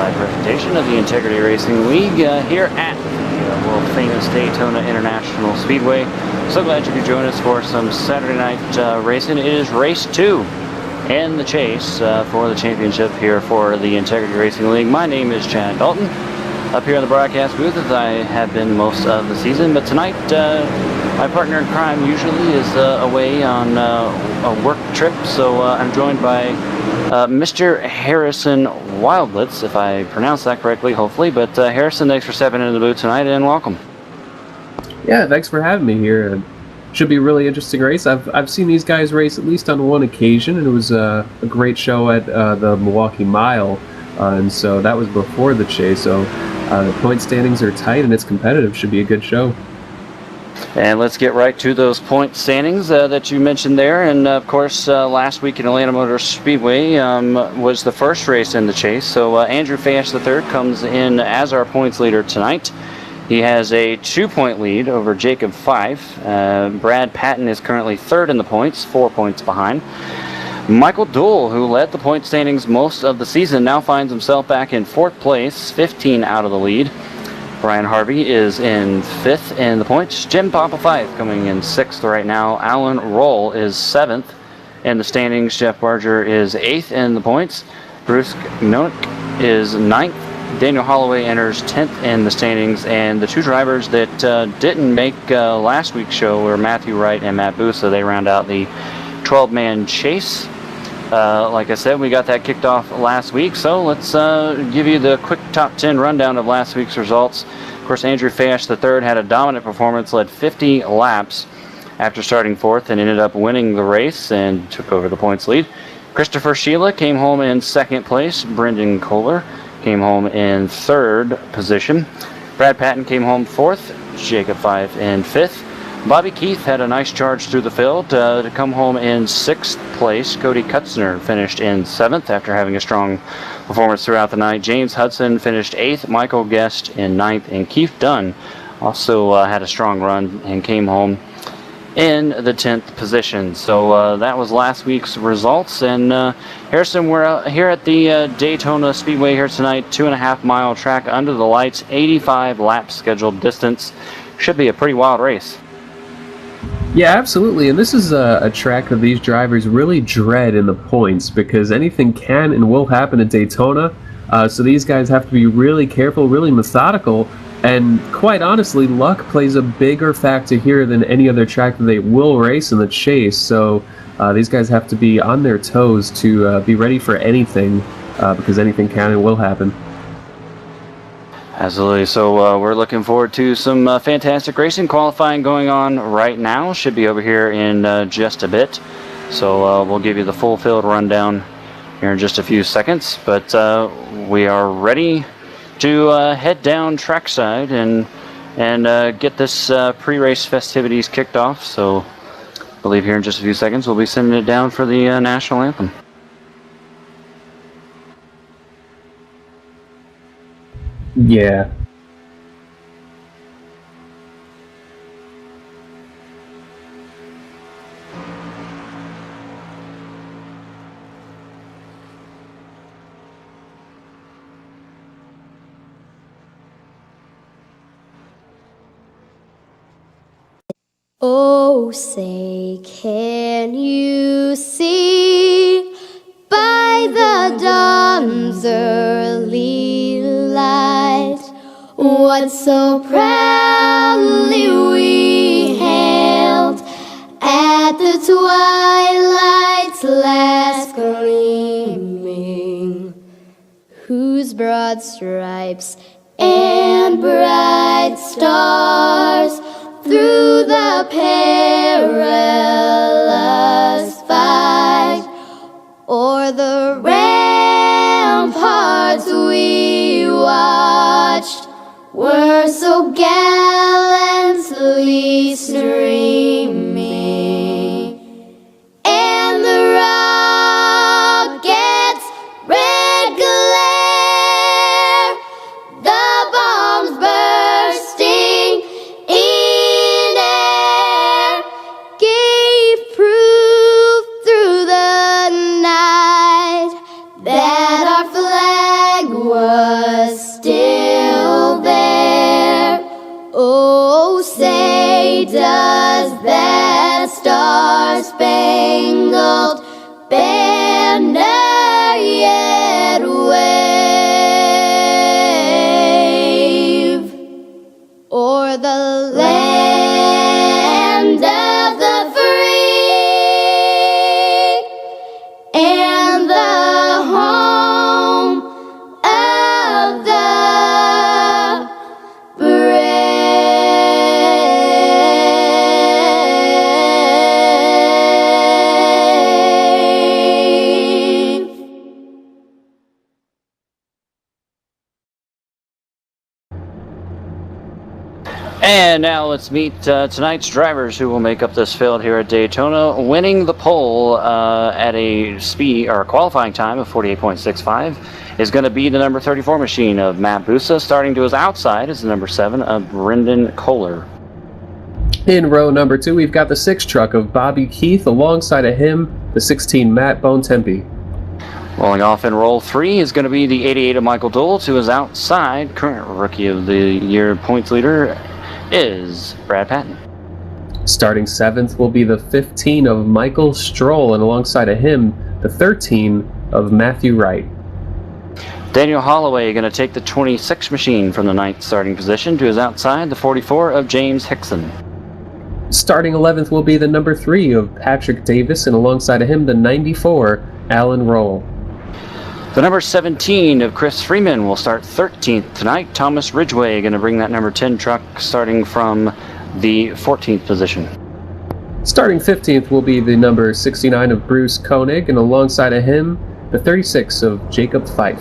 live presentation of the Integrity Racing League here at the world famous Daytona International Speedway. So glad you could join us for some Saturday night racing. It is race 2 and the chase for the championship here for the Integrity Racing League. My name is Chad Dalton, up here in the broadcast booth as I have been most of the season, but tonight my partner in crime usually is away on a work trip, so I'm joined by Mr. Harrison Wildblitz, if I pronounced that correctly, hopefully. But Harrison, thanks for stepping into the booth tonight, and welcome. Yeah, thanks for having me here. Should be a really interesting race. I've seen these guys race at least on one occasion, and it was a great show at the Milwaukee Mile, and so that was before the chase. So the point standings are tight, and it's competitive. Should be a good show. And let's get right to those point standings that you mentioned there. And of course, last week in Atlanta Motor Speedway was the first race in the chase. So Andrew Fash III comes in as our points leader tonight. He has a 2-point lead over Jacob Fife. Brad Patton is currently third in the points, 4 points behind. Michael Duell, who led the point standings most of the season, now finds himself back in 4th place, 15 out of the lead. Brian Harvey is in 5th in the points. Jim Papa Fife coming in 6th right now. Alan Roll is 7th in the standings. Jeff Barger is 8th in the points. Bruce Noack is 9th. Daniel Holloway enters 10th in the standings. And the two drivers that didn't make last week's show were Matthew Wright and Matt Booth, so they round out the 12-man chase. Like I said, we got that kicked off last week, so let's give you the quick top 10 rundown of last week's results. Of course, Andrew Fash III had a dominant performance, led 50 laps after starting 4th and ended up winning the race and took over the points lead. Christopher Sheila came home in 2nd place. Brendan Kohler came home in 3rd position. Brad Patton came home 4th. Jacob Fife in 5th. Bobby Keith had a nice charge through the field to come home in 6th place. Cody Kutzner finished in 7th after having a strong performance throughout the night. James Hudson finished 8th. Michael Guest in 9th. And Keith Dunn also had a strong run and came home in the 10th position. So that was last week's results. And Harrison, we're here at the Daytona Speedway here tonight. 2.5-mile track under the lights. 85 lap scheduled distance. Should be a pretty wild race. Yeah, absolutely. And this is a track that these drivers really dread in the points because anything can and will happen at Daytona. So these guys have to be really careful, really methodical. And quite honestly, luck plays a bigger factor here than any other track that they will race in the chase. So these guys have to be on their toes to be ready for anything because anything can and will happen. Absolutely. So we're looking forward to some fantastic racing. Qualifying going on right now. Should be over here in just a bit. So we'll give you the full field rundown here in just a few seconds. But we are ready to head down trackside and get this pre-race festivities kicked off. So I believe here in just a few seconds we'll be sending it down for the national anthem. Yeah. Oh, say, can you see by the dawn's early light what so proudly we hailed at the twilight's last gleaming, whose broad stripes and bright stars through the perilous fight o'er the ramparts we watched were so gallantly streaming, and the rockets' red glare, the bombs bursting in air, gave proof through the night that our flag was Oh, say does that star-spangled banner yet wave o'er the land of the free and the home of the And now let's meet tonight's drivers who will make up this field here at Daytona. Winning the pole at a speed or a qualifying time of 48.65 is going to be the number 34 machine of Matt Busa. Starting to his outside is the number 7 of Brendan Kohler. In row number 2, we've got the 6 truck of Bobby Keith. Alongside of him, the 16 Matt Bontempi. Rolling off in roll 3 is going to be the 88 of Michael Dole. To his outside, current Rookie of the Year points leader is Brad Patton. Starting 7th will be the 15 of Michael Stroll, and alongside of him, the 13 of Matthew Wright. Daniel Holloway going to take the 26 machine from the 9th starting position. To his outside, the 44 of James Hickson. Starting 11th will be the number 3 of Patrick Davis, and alongside of him, the 94, Alan Roll. The number 17 of Chris Freeman will start 13th tonight. Thomas Ridgway going to bring that number 10 truck starting from the 14th position. Starting 15th will be the number 69 of Bruce Koenig, and alongside of him, the 36 of Jacob Fife.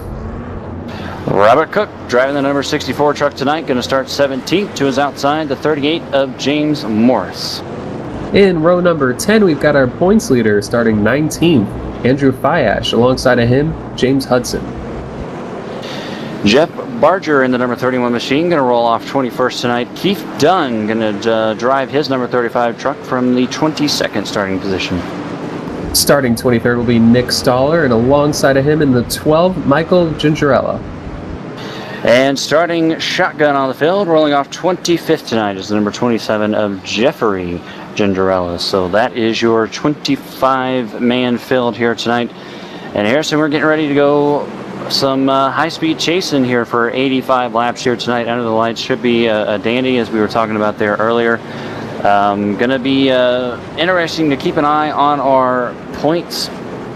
Robert Cook driving the number 64 truck tonight, going to start 17th. To his outside, the 38 of James Morris. In row number 10, we've got our points leader starting 19th, Andrew Fiash. Alongside of him, James Hudson. Jeff Barger in the number 31 machine, going to roll off 21st tonight. Keith Dunn going to drive his number 35 truck from the 22nd starting position. Starting 23rd will be Nick Stoller, and alongside of him in the 12, Michael Gingerella. And starting shotgun on the field, rolling off 25th tonight is the number 27 of Jeffrey Gingerella. So that is your 25-man field here tonight. And Harrison, we're getting ready to go some high-speed chasing here for 85 laps here tonight under the lights. Should be a dandy, as we were talking about there earlier. Going to be interesting to keep an eye on our points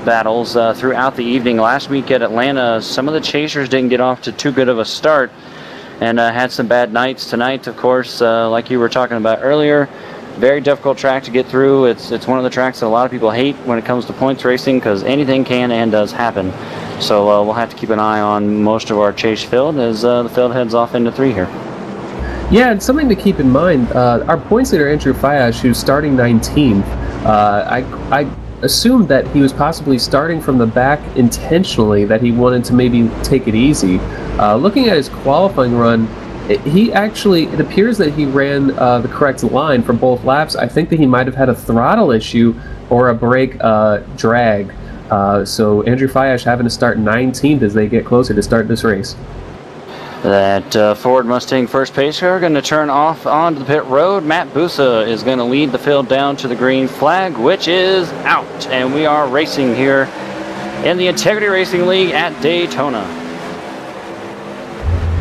battles throughout the evening. Last week at Atlanta, some of the chasers didn't get off to too good of a start and had some bad nights. Tonight, of course, like you were talking about earlier, very difficult track to get through. It's one of the tracks that a lot of people hate when it comes to points racing because anything can and does happen. So we'll have to keep an eye on most of our chase field as the field heads off into 3 here. Yeah, and something to keep in mind, our points leader, Andrew Fiash, who's starting 19th, I assumed that he was possibly starting from the back intentionally, that he wanted to maybe take it easy. Looking at his qualifying run, it appears that he ran the correct line for both laps. I think that he might have had a throttle issue or a brake drag. So Andrew Fiash having to start 19th as they get closer to start this race. That Ford Mustang first pace car going to turn off onto the pit road. Matt Busa is going to lead the field down to the green flag, which is out. And we are racing here in the Integrity Racing League at Daytona.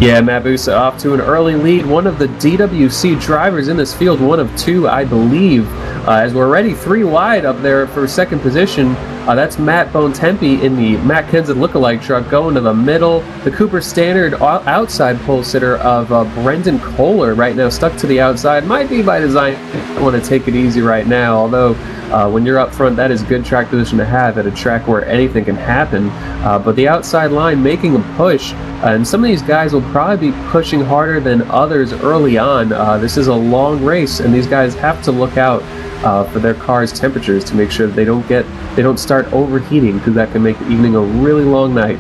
Yeah, Matt Busa off to an early lead. One of the DWC drivers in this field, one of 2, I believe, as we're already 3 wide up there for second position. That's Matt Bontempi in the Matt Kenseth lookalike truck going to the middle. The Cooper Standard outside pole sitter of Brendan Kohler right now stuck to the outside. Might be by design. I want to take it easy right now, although when you're up front, that is good track position to have at a track where anything can happen. But the outside line making a push, and some of these guys will probably be pushing harder than others early on. This is a long race, and these guys have to look out for their car's temperatures to make sure that they don't start overheating, because that can make the evening a really long night.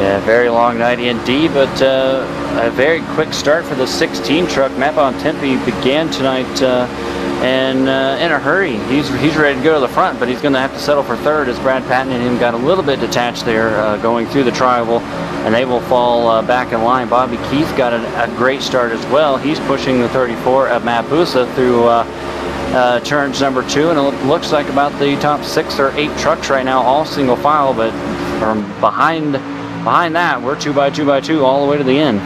Yeah, very long night indeed, but a very quick start for the 16 truck. Matt Bontempi began tonight and in a hurry. He's ready to go to the front, but he's going to have to settle for third as Brad Patton and him got a little bit detached there going through the tri-oval, and they will fall back in line. Bobby Keith got a great start as well. He's pushing the 34 of Matt Busa through turns number 2, and it looks like about the top 6 or 8 trucks right now, all single file, but from behind that, we're 2x2x2 all the way to the end.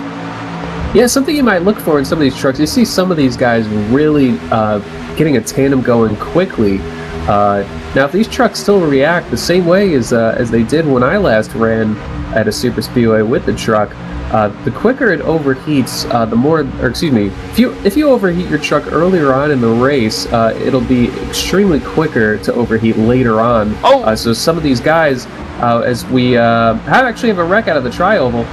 Yeah, something you might look for in some of these trucks, you see some of these guys really getting a tandem going quickly. Now, if these trucks still react the same way as they did when I last ran at a super speedway with the truck, the quicker it overheats, the more, or excuse me, if you overheat your truck earlier on in the race, it'll be extremely quicker to overheat later on. So some of these guys, as we actually have a wreck out of the tri-oval.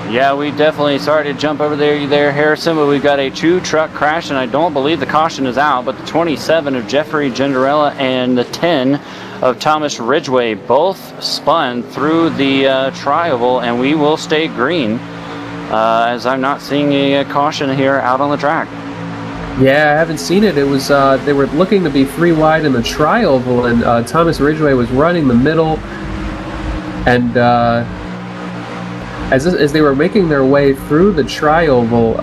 Yeah, we definitely, sorry to jump over there, Harrison, but we've got a 2-truck crash, and I don't believe the caution is out, but the 27 of Jeffrey Gendarella and the 10 of Thomas Ridgway both spun through the tri-oval, and we will stay green, as I'm not seeing a caution here out on the track. Yeah, I haven't seen it. It was they were looking to be 3 wide in the tri-oval, and Thomas Ridgway was running the middle, and as they were making their way through the tri-oval,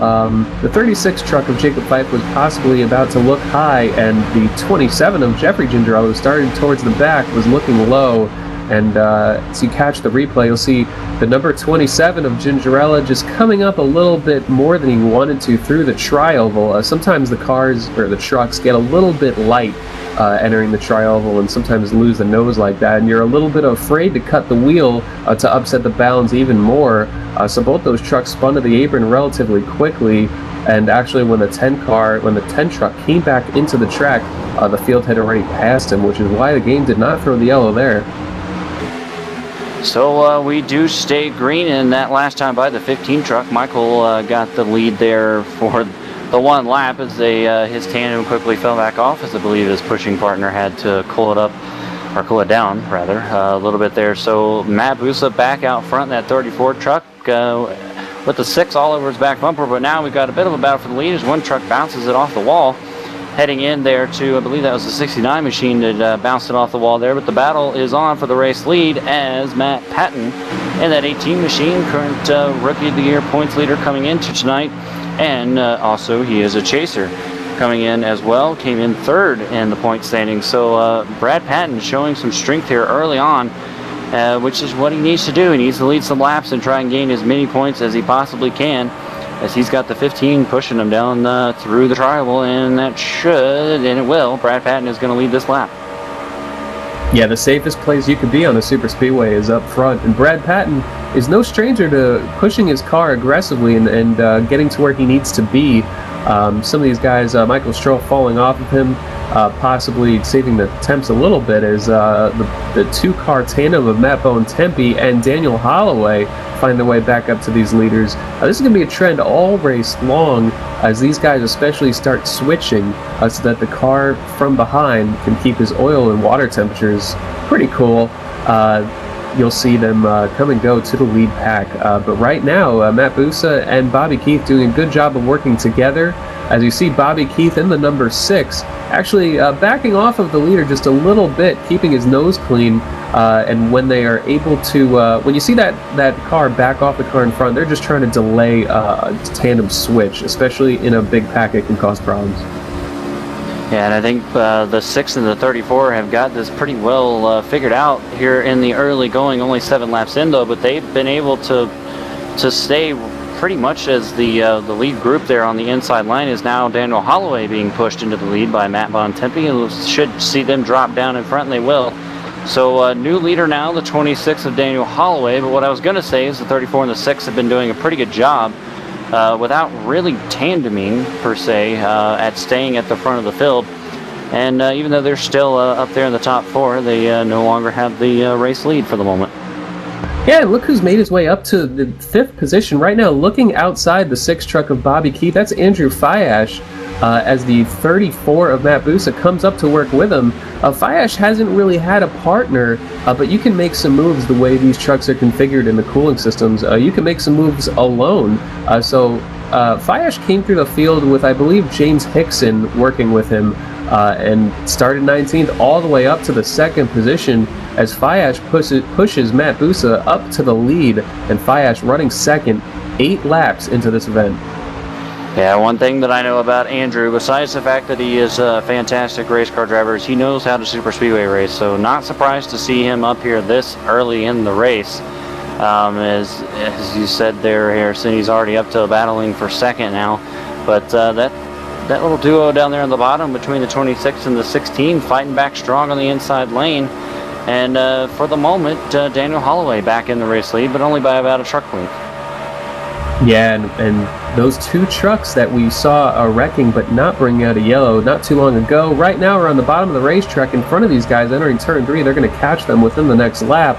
the 36 truck of Jacob Fife was possibly about to look high, and the 27 of Jeffrey Gingerello, starting towards the back, was looking low. And as you catch the replay, you'll see the number 27 of Gingerella just coming up a little bit more than he wanted to through the tri-oval. Sometimes the cars or the trucks get a little bit light entering the tri-oval and sometimes lose the nose like that, and you're a little bit afraid to cut the wheel to upset the balance even more. So both those trucks spun to the apron relatively quickly, and actually when the 10 truck came back into the track, the field had already passed him, which is why the game did not throw the yellow there. So we do stay green, and that last time by the 15 truck, Michael got the lead there for the 1 lap as his tandem quickly fell back off, as I believe his pushing partner had to cool it down rather, a little bit there. So Matt Busa back out front in that 34 truck with the 6 all over his back bumper, but now we've got a bit of a battle for the lead as one truck bounces it off the wall, heading in there to, I believe that was the 69 machine that bounced it off the wall there, but the battle is on for the race lead as Matt Patton in that 18 machine, current Rookie of the Year points leader coming into tonight, and also he is a chaser coming in as well, came in 3rd in the point standings. So Brad Patton showing some strength here early on, which is what he needs to do. He needs to lead some laps and try and gain as many points as he possibly can, as he's got the 15 pushing him down through the tri-oval, and that should, and it will, Brad Patton is going to lead this lap. Yeah, the safest place you could be on a super speedway is up front, and Brad Patton is no stranger to pushing his car aggressively and getting to where he needs to be. Some of these guys, Michael Stroll falling off of him, possibly saving the temps a little bit, as the 2-car tandem of Matt Bontempi and Daniel Holloway find their way back up to these leaders. This is going to be a trend all race long, as these guys especially start switching so that the car from behind can keep his oil and water temperatures pretty cool. You'll see them come and go to the lead pack. But right now, Matt Busa and Bobby Keith doing a good job of working together. As you see Bobby Keith in the number 6, actually backing off of the leader just a little bit, keeping his nose clean. And when they are able to, when you see that car back off the car in front, they're just trying to delay a tandem switch, especially in a big pack. It can cause problems. Yeah, and I think the 6 and the 34 have got this pretty well figured out here in the early going. Only 7 laps in though, but they've been able to stay pretty much as the lead group there on the inside line. Is now Daniel Holloway being pushed into the lead by Matt Bontempi, and should see them drop down in front, and they will. So new leader now, the 26 of Daniel Holloway. But what I was going to say is the 34 and the 6 have been doing a pretty good job without really tandeming per se at staying at the front of the field. And even though they're still up there in the top 4, they no longer have the race lead for the moment. Yeah, look who's made his way up to the 5th position right now, looking outside the 6 truck of Bobby Keith. That's Andrew Fiash, as the 34 of Matt Busa comes up to work with him. Fiash hasn't really had a partner, but you can make some moves the way these trucks are configured in the cooling systems. You can make some moves alone. So Fiash came through the field with, I believe, James Hickson working with him. and started 19th all the way up to the second position as Fayash pushes Matt Busa up to the lead, and Fayash running second 8 laps into this event. Yeah, one thing that I know about Andrew, besides the fact that he is a fantastic race car driver, is he knows how to super speedway race. So not surprised to see him up here this early in the race. As you said there, Harrison, he's already up to battling for second now. But that little duo down there on the bottom between the 26 and the 16 fighting back strong on the inside lane. And for the moment, Daniel Holloway back in the race lead, but only by about a truck length. Yeah, and those 2 trucks that we saw wrecking but not bringing out a yellow not too long ago, right now are on the bottom of the racetrack in front of these guys entering turn 3. They're going to catch them within the next lap.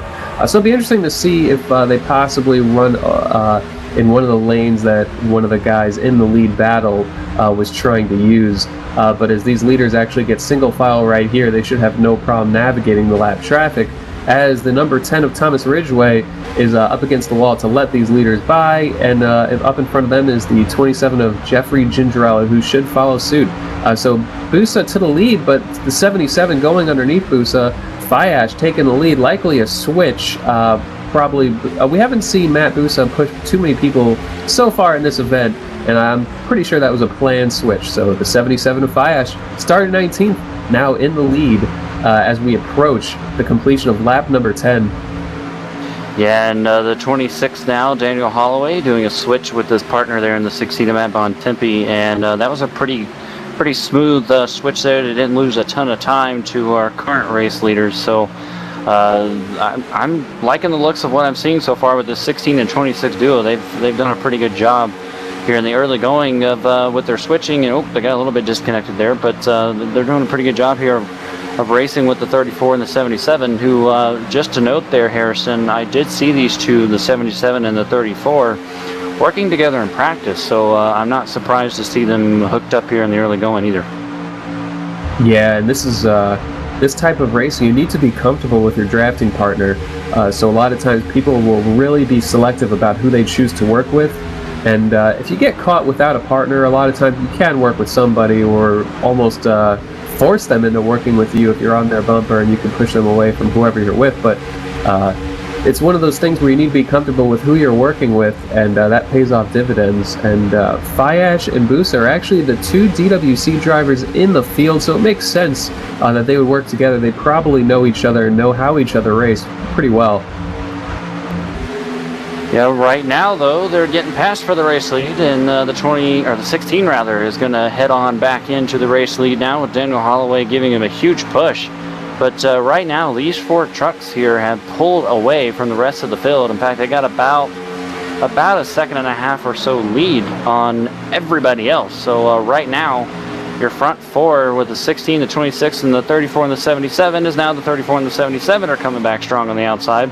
So it'll be interesting to see if they possibly run in one of the lanes that one of the guys in the lead battle was trying to use. But as these leaders actually get single file right here, they should have no problem navigating the lap traffic, as the number 10 of Thomas Ridgway is up against the wall to let these leaders by, and up in front of them is the 27 of Jeffrey Gingerella, who should follow suit. So Busa to the lead, but the 77 going underneath Busa. Fayash taking the lead, likely a switch. Probably we haven't seen Matt Busa push too many people so far in this event, and I'm pretty sure that was a planned switch. So the 77 of Fayash started 19th, now in the lead as we approach the completion of lap number 10. Yeah, and the 26 now, Daniel Holloway, doing a switch with his partner there in the 16 of Matt Bontempi, and that was a pretty smooth switch there. They didn't lose a ton of time to our current race leaders, so I'm liking the looks of what I'm seeing so far with the 16 and 26 duo. They've done a pretty good job here in the early going of with their switching. And they got a little bit disconnected there, but they're doing a pretty good job here of racing with the 34 and the 77, who, just to note there, Harrison, I did see these two, the 77 and the 34, working together in practice, so I'm not surprised to see them hooked up here in the early going either. Yeah, and this is this type of racing, you need to be comfortable with your drafting partner. So a lot of times people will really be selective about who they choose to work with. And if you get caught without a partner, a lot of times you can work with somebody or almost force them into working with you if you're on their bumper, and you can push them away from whoever you're with. But it's one of those things where you need to be comfortable with who you're working with, and that pays off dividends. And Fayash and Busa are actually the 2 DWC drivers in the field, so it makes sense that they would work together. They probably know each other and know how each other race pretty well. Yeah, right now though they're getting passed for the race lead, and the 20 or the 16 rather is going to head on back into the race lead now, with Daniel Holloway giving him a huge push. But right now these 4 trucks here have pulled away from the rest of the field. In fact, they got about a second and a half or so lead on everybody else. So right now your front 4 with the 16, the 26, and the 34 and the 77 is now the 34 and the 77 are coming back strong on the outside.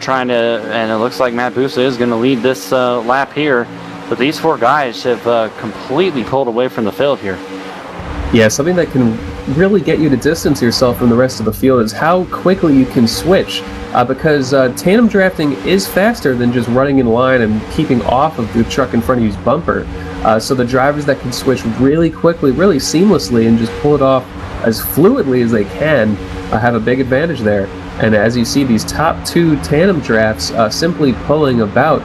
Trying to, and it looks like Matt Busa is going to lead this lap here, but these 4 guys have completely pulled away from the field here. Yeah, something that can really get you to distance yourself from the rest of the field is how quickly you can switch, because tandem drafting is faster than just running in line and keeping off of the truck in front of you's bumper. So the drivers that can switch really quickly, really seamlessly, and just pull it off as fluidly as they can have a big advantage there. And as you see, these top 2 tandem drafts simply pulling about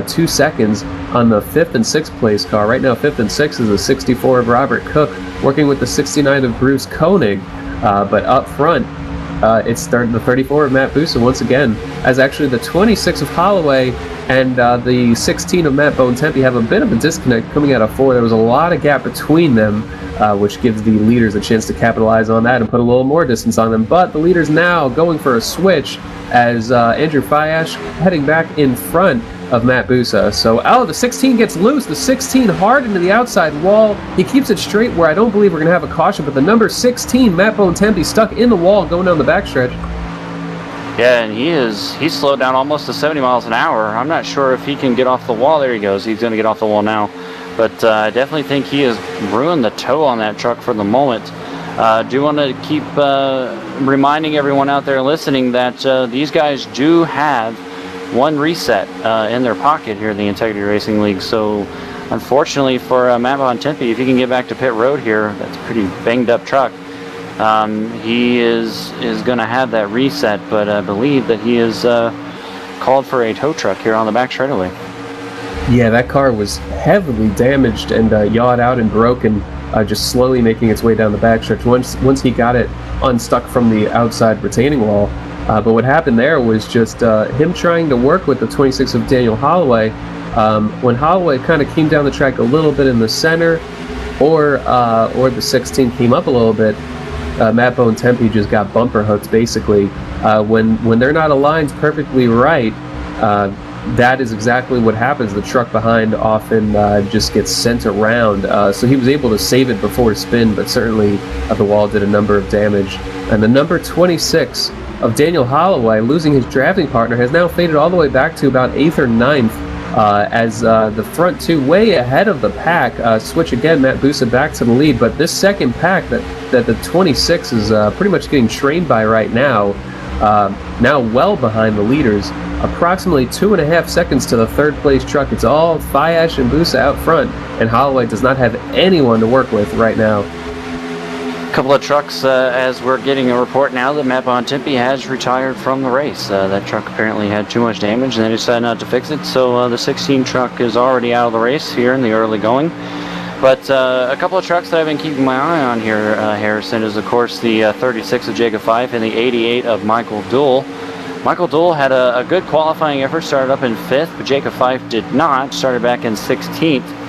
2 seconds on the 5th and 6th place car. Right now, 5th and 6th is the 64 of Robert Cook, working with the 69 of Bruce Koenig. But up front, it's the 34 of Matt Busa once again, as actually the 26 of Holloway and the 16 of Matt Bontempi have a bit of a disconnect coming out of 4. There was a lot of gap between them, which gives the leaders a chance to capitalize on that and put a little more distance on them. But the leaders now going for a switch as Andrew Fayash heading back in front of Matt Busa. So the 16 gets loose. The 16 hard into the outside wall. He keeps it straight where I don't believe we're going to have a caution, but the number 16, Matt Bontempi, stuck in the wall going down the backstretch. Yeah, and he's slowed down almost to 70 miles an hour. I'm not sure if he can get off the wall. There he goes. He's going to get off the wall now. But I definitely think he has ruined the toe on that truck for the moment. Do want to keep reminding everyone out there listening that these guys do have 1 reset in their pocket here in the Integrity Racing League. So unfortunately for Matt Bontempi, if he can get back to pit road here, that's a pretty banged up truck. He is going to have that reset, but I believe that he is called for a tow truck here on the back straightaway. Yeah, that car was heavily damaged and yawed out and broken, just slowly making its way down the backstretch once he got it unstuck from the outside retaining wall. But what happened there was just him trying to work with the 26 of Daniel Holloway. When Holloway kind of came down the track a little bit in the center, or the 16 came up a little bit, Matt Bontempi just got bumper hooked basically. When they're not aligned perfectly right, that is exactly what happens. The truck behind often just gets sent around. So he was able to save it before spin, but certainly the wall did a number of damage. And the number 26 of Daniel Holloway, losing his drafting partner, has now faded all the way back to about 8th or 9th. As the front two, way ahead of the pack, switch again. Matt Busa back to the lead, but this second pack that the 26 is pretty much getting trained by right now, now well behind the leaders, approximately 2.5 seconds to the third place truck. It's all Fayash and Busa out front, and Holloway does not have anyone to work with right now. Couple of trucks, as we're getting a report now that Matt Bontempi has retired from the race. That truck apparently had too much damage and they decided not to fix it, so the 16 truck is already out of the race here in the early going. But a couple of trucks that I've been keeping my eye on here, Harrison, is of course the 36 of Jacob Fife and the 88 of Michael Duell. Michael Duell had a good qualifying effort, started up in 5th, but Jacob Fife did not, started back in 16th.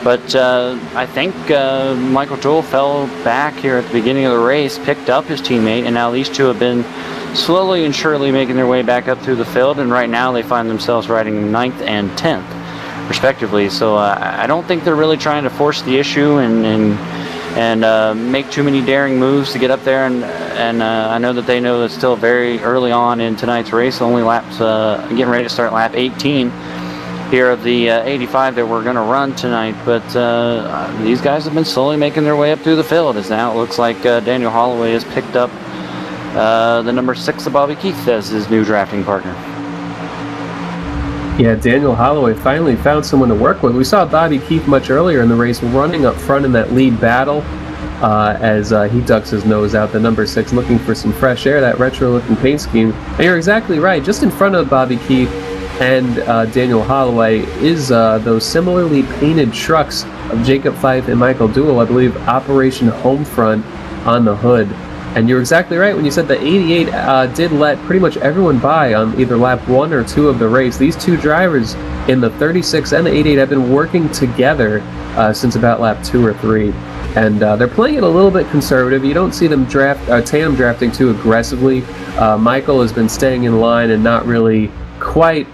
But I think Michael Duell fell back here at the beginning of the race, picked up his teammate, and now these two have been slowly and surely making their way back up through the field, and right now they find themselves riding 9th and 10th, respectively. So I don't think they're really trying to force the issue and make too many daring moves to get up there, and I know that they know it's still very early on in tonight's race, only laps, getting ready to start lap 18. Here of the 85 that we're going to run tonight, but these guys have been slowly making their way up through the field, as now it looks like Daniel Holloway has picked up the number 6 of Bobby Keith as his new drafting partner. Yeah, Daniel Holloway finally found someone to work with. We saw Bobby Keith much earlier in the race running up front in that lead battle as he ducks his nose out, the number 6, looking for some fresh air, that retro-looking paint scheme. And you're exactly right, just in front of Bobby Keith and Daniel Holloway is those similarly painted trucks of Jacob Fife and Michael Duell, I believe Operation Homefront on the hood. And you're exactly right when you said the 88 did let pretty much everyone by on either lap 1 or 2 of the race. These two drivers in the 36 and the 88 have been working together since about lap 2 or 3. And they're playing it a little bit conservative. You don't see them tandem drafting too aggressively. Michael has been staying in line and not really quite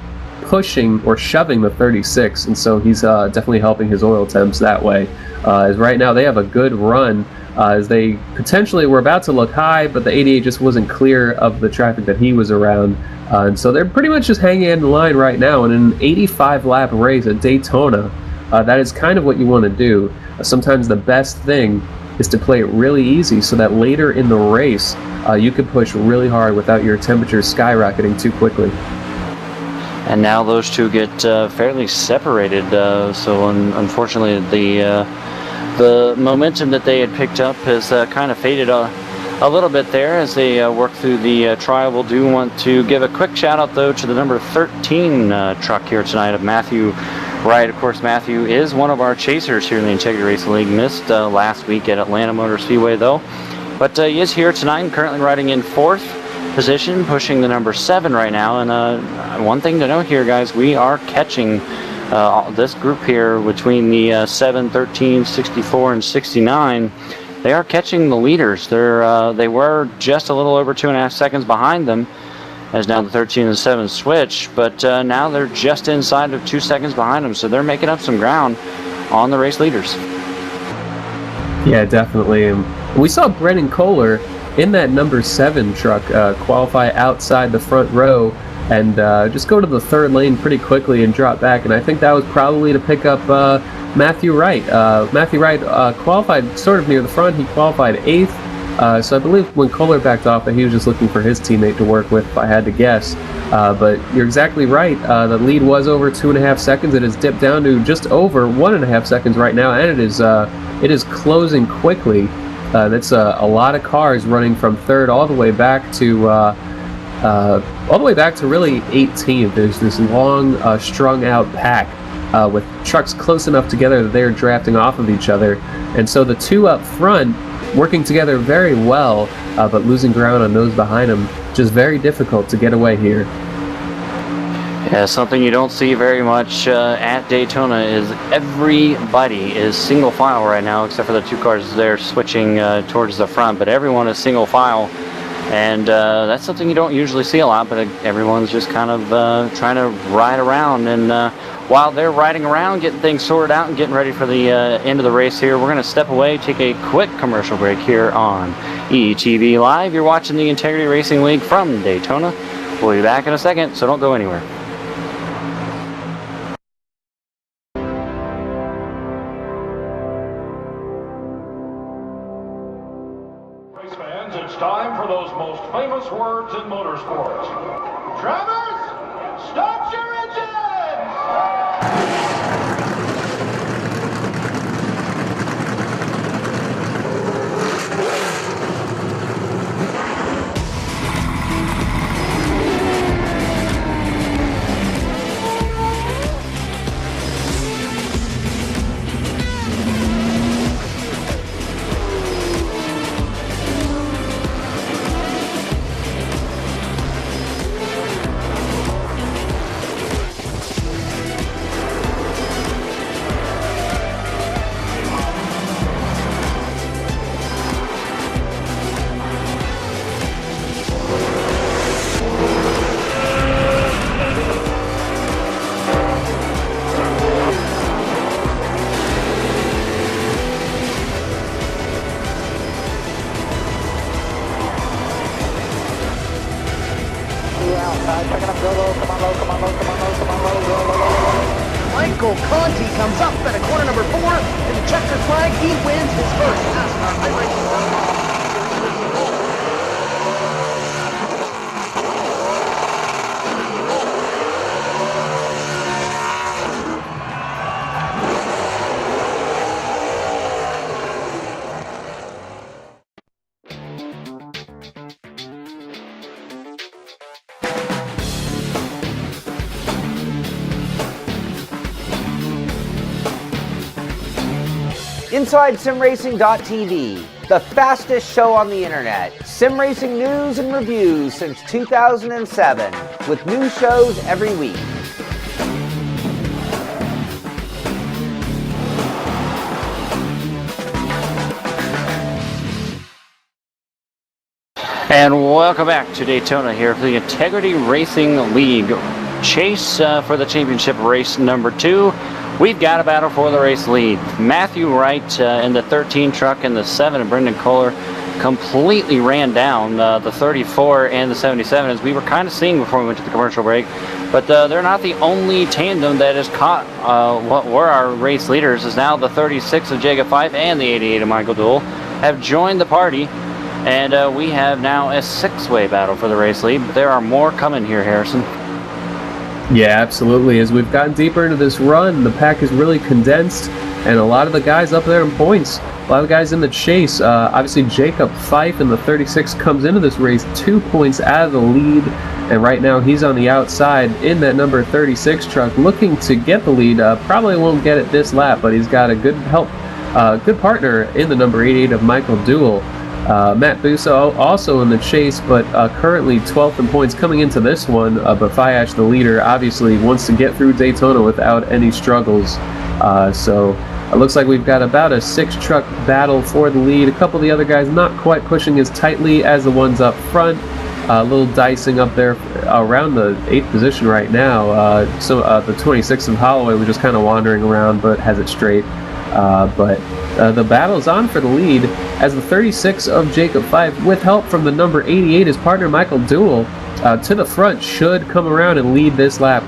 pushing or shoving the 36, and so he's definitely helping his oil temps that way. As right now they have a good run, as they potentially were about to look high, but the 88 just wasn't clear of the traffic that he was around, and so they're pretty much just hanging in line right now. In an 85 lap race at Daytona, that is kind of what you want to do. Sometimes the best thing is to play it really easy so that later in the race you can push really hard without your temperatures skyrocketing too quickly. And now those two get fairly separated, so unfortunately the momentum that they had picked up has kind of faded a little bit there as they work through the trial. We'll do want to give a quick shout out though to the number 13 truck here tonight of Matthew Wright. Of course, Matthew is one of our chasers here in the Integrity Racing League. Missed last week at Atlanta Motor Speedway though, but he is here tonight and currently riding in 4th position, pushing the number 7 right now. And one thing to note here, guys, we are catching this group here between the 7, 13, 64, and 69. They are catching the leaders. They were just a little over 2.5 seconds behind them, as now the 13 and 7 switch, but now they're just inside of 2 seconds behind them, so they're making up some ground on the race leaders. Yeah, definitely. We saw Brennan Kohler in that number 7 truck qualify outside the front row and just go to the 3rd lane pretty quickly and drop back, and I think that was probably to pick up Matthew Wright. Matthew Wright qualified sort of near the front. He qualified 8th So I believe when Kohler backed off, that he was just looking for his teammate to work with, if I had to guess. But you're exactly right. The lead was over 2.5 seconds. It has dipped down to just over 1.5 seconds right now, and it is closing quickly. That's a lot of cars running from third all the way back to really 18th. There's this long strung out pack with trucks close enough together that they're drafting off of each other, and so the two up front working together very well, but losing ground on those behind them, just very difficult to get away here. Yeah, something you don't see very much at Daytona is everybody is single file right now, except for the two cars there switching towards the front, but everyone is single file, and that's something you don't usually see a lot, but everyone's just kind of trying to ride around, and while they're riding around, getting things sorted out and getting ready for the end of the race here, we're going to step away, take a quick commercial break here on ETV Live. You're watching the Integrity Racing League from Daytona. We'll be back in a second, so don't go anywhere. Race fans, it's time for those most famous words in motorsports. Drivers, start your engines! Michael Conti comes up at a corner number 4 in the checkered flag. He wins his first NASCAR iRacing. Inside SimRacing.tv, the fastest show on the internet. Sim racing news and reviews since 2007, with new shows every week. And welcome back to Daytona here for the Integrity Racing League chase for the championship race number 2. We've got a battle for the race lead. Matthew Wright in the 13 truck and the 7 of Brendan Kohler completely ran down the 34 and the 77, as we were kind of seeing before we went to the commercial break. But they're not the only tandem that has caught what were our race leaders, as now the 36 of Jacob Fife and the 88 of Michael Duell have joined the party. And we have now a 6-way battle for the race lead, but there are more coming here, Harrison. Yeah, absolutely. As we've gotten deeper into this run, the pack is really condensed, and a lot of the guys up there in points, a lot of the guys in the chase. Obviously, Jacob Fife in the 36 comes into this race 2 points out of the lead, and right now he's on the outside in that number 36 truck, looking to get the lead. Probably won't get it this lap, but he's got a good good partner in the number 88 of Michael Duell. Matt Busso also in the chase, but currently 12th in points coming into this one. But Fiash, the leader, obviously wants to get through Daytona without any struggles. So it looks like we've got about a 6-truck battle for the lead. A couple of the other guys not quite pushing as tightly as the ones up front. A little dicing up there around the 8th position right now. The 26th of Holloway was just kind of wandering around, but has it straight. But the battle is on for the lead, as the 36 of Jacob Fife, with help from the number 88, his partner Michael Duell, to the front, should come around and lead this lap.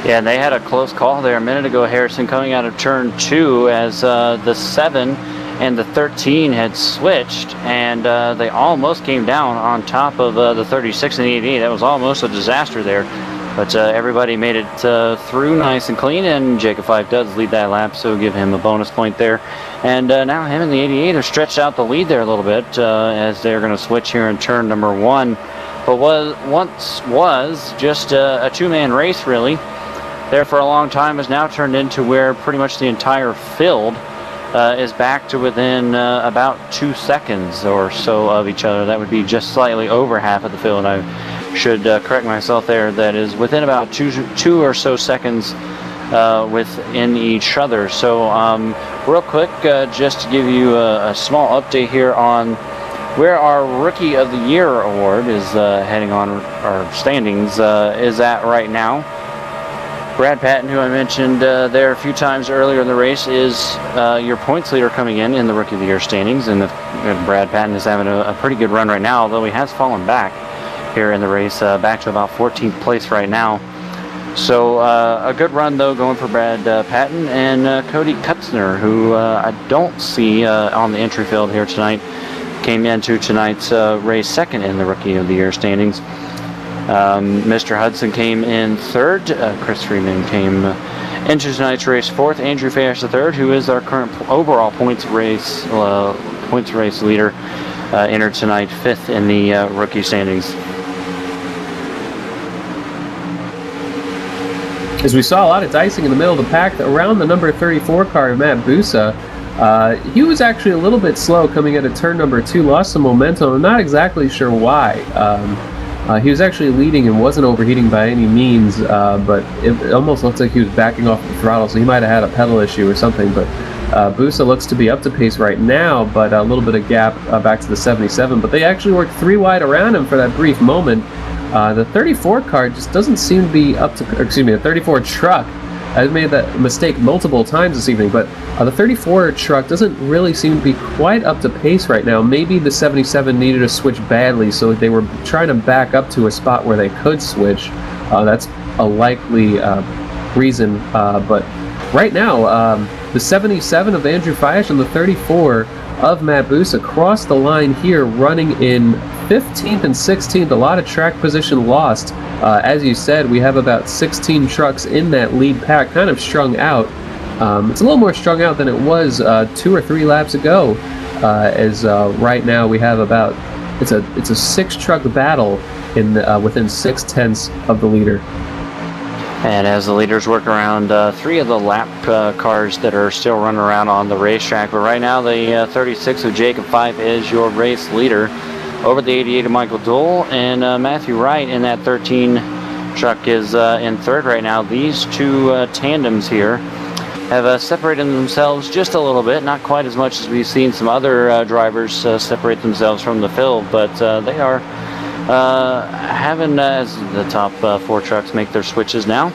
Yeah, and they had a close call there a minute ago, Harrison, coming out of turn 2, as the 7 and the 13 had switched, and they almost came down on top of the 36 and the 88. That was almost a disaster there, but everybody made it through nice and clean, and Jacob 5 does lead that lap, so give him a bonus point there. And now him and the 88 have stretched out the lead there a little bit as they're going to switch here in turn number 1. But once was just a two-man race, really, there for a long time, has now turned into where pretty much the entire field is back to within about 2 seconds or so of each other. That would be just slightly over half of the field. I should correct myself there. That is within about two or so seconds within each other. So real quick, just to give you a small update here on where our Rookie of the Year award is heading on, our standings is at right now. Brad Patton, who I mentioned there a few times earlier in the race, is your points leader coming in the Rookie of the Year standings, and Brad Patton is having a pretty good run right now, although he has fallen back here in the race, back to about 14th place right now. So a good run, though, going for Brad Patton, and Cody Kutzner, who I don't see on the entry field here tonight, came into tonight's race second in the Rookie of the Year standings. Mr. Hudson came in third. Chris Freeman came into tonight's race fourth. Andrew Fash the third, who is our current overall points race leader, entered tonight fifth in the rookie standings. As we saw a lot of dicing in the middle of the pack around the number 34 car, Matt Busa. He was actually a little bit slow coming out of turn number 2, lost some momentum. I'm not exactly sure why. He was actually leading and wasn't overheating by any means, but it almost looked like he was backing off the throttle, so he might have had a pedal issue or something. But Busa looks to be up to pace right now, but a little bit of gap back to the 77. But they actually worked 3 wide around him for that brief moment. The 34 car just doesn't seem to be up to, excuse me, the 34 truck. I've made that mistake multiple times this evening, but the 34 truck doesn't really seem to be quite up to pace right now. Maybe the 77 needed to switch badly, so they were trying to back up to a spot where they could switch. That's a likely reason, but right now, the 77 of Andrew Fayash and the 34 of Matt Busa crossed the line here, running in 15th and 16th. A lot of track position lost. As you said, we have about 16 trucks in that lead pack, kind of strung out. It's a little more strung out than it was 2 or 3 laps ago, as right now we have about, it's a 6-truck battle in within 6/10 of the leader. And as the leaders work around 3 of the lap cars that are still running around on the racetrack, but right now the 36 of Jacob 5 is your race leader over the 88 of Michael Dole, and Matthew Wright in that 13 truck is in third right now. These two tandems here have separated themselves just a little bit, not quite as much as we've seen some other drivers separate themselves from the field, but they are having as the top 4 trucks make their switches now.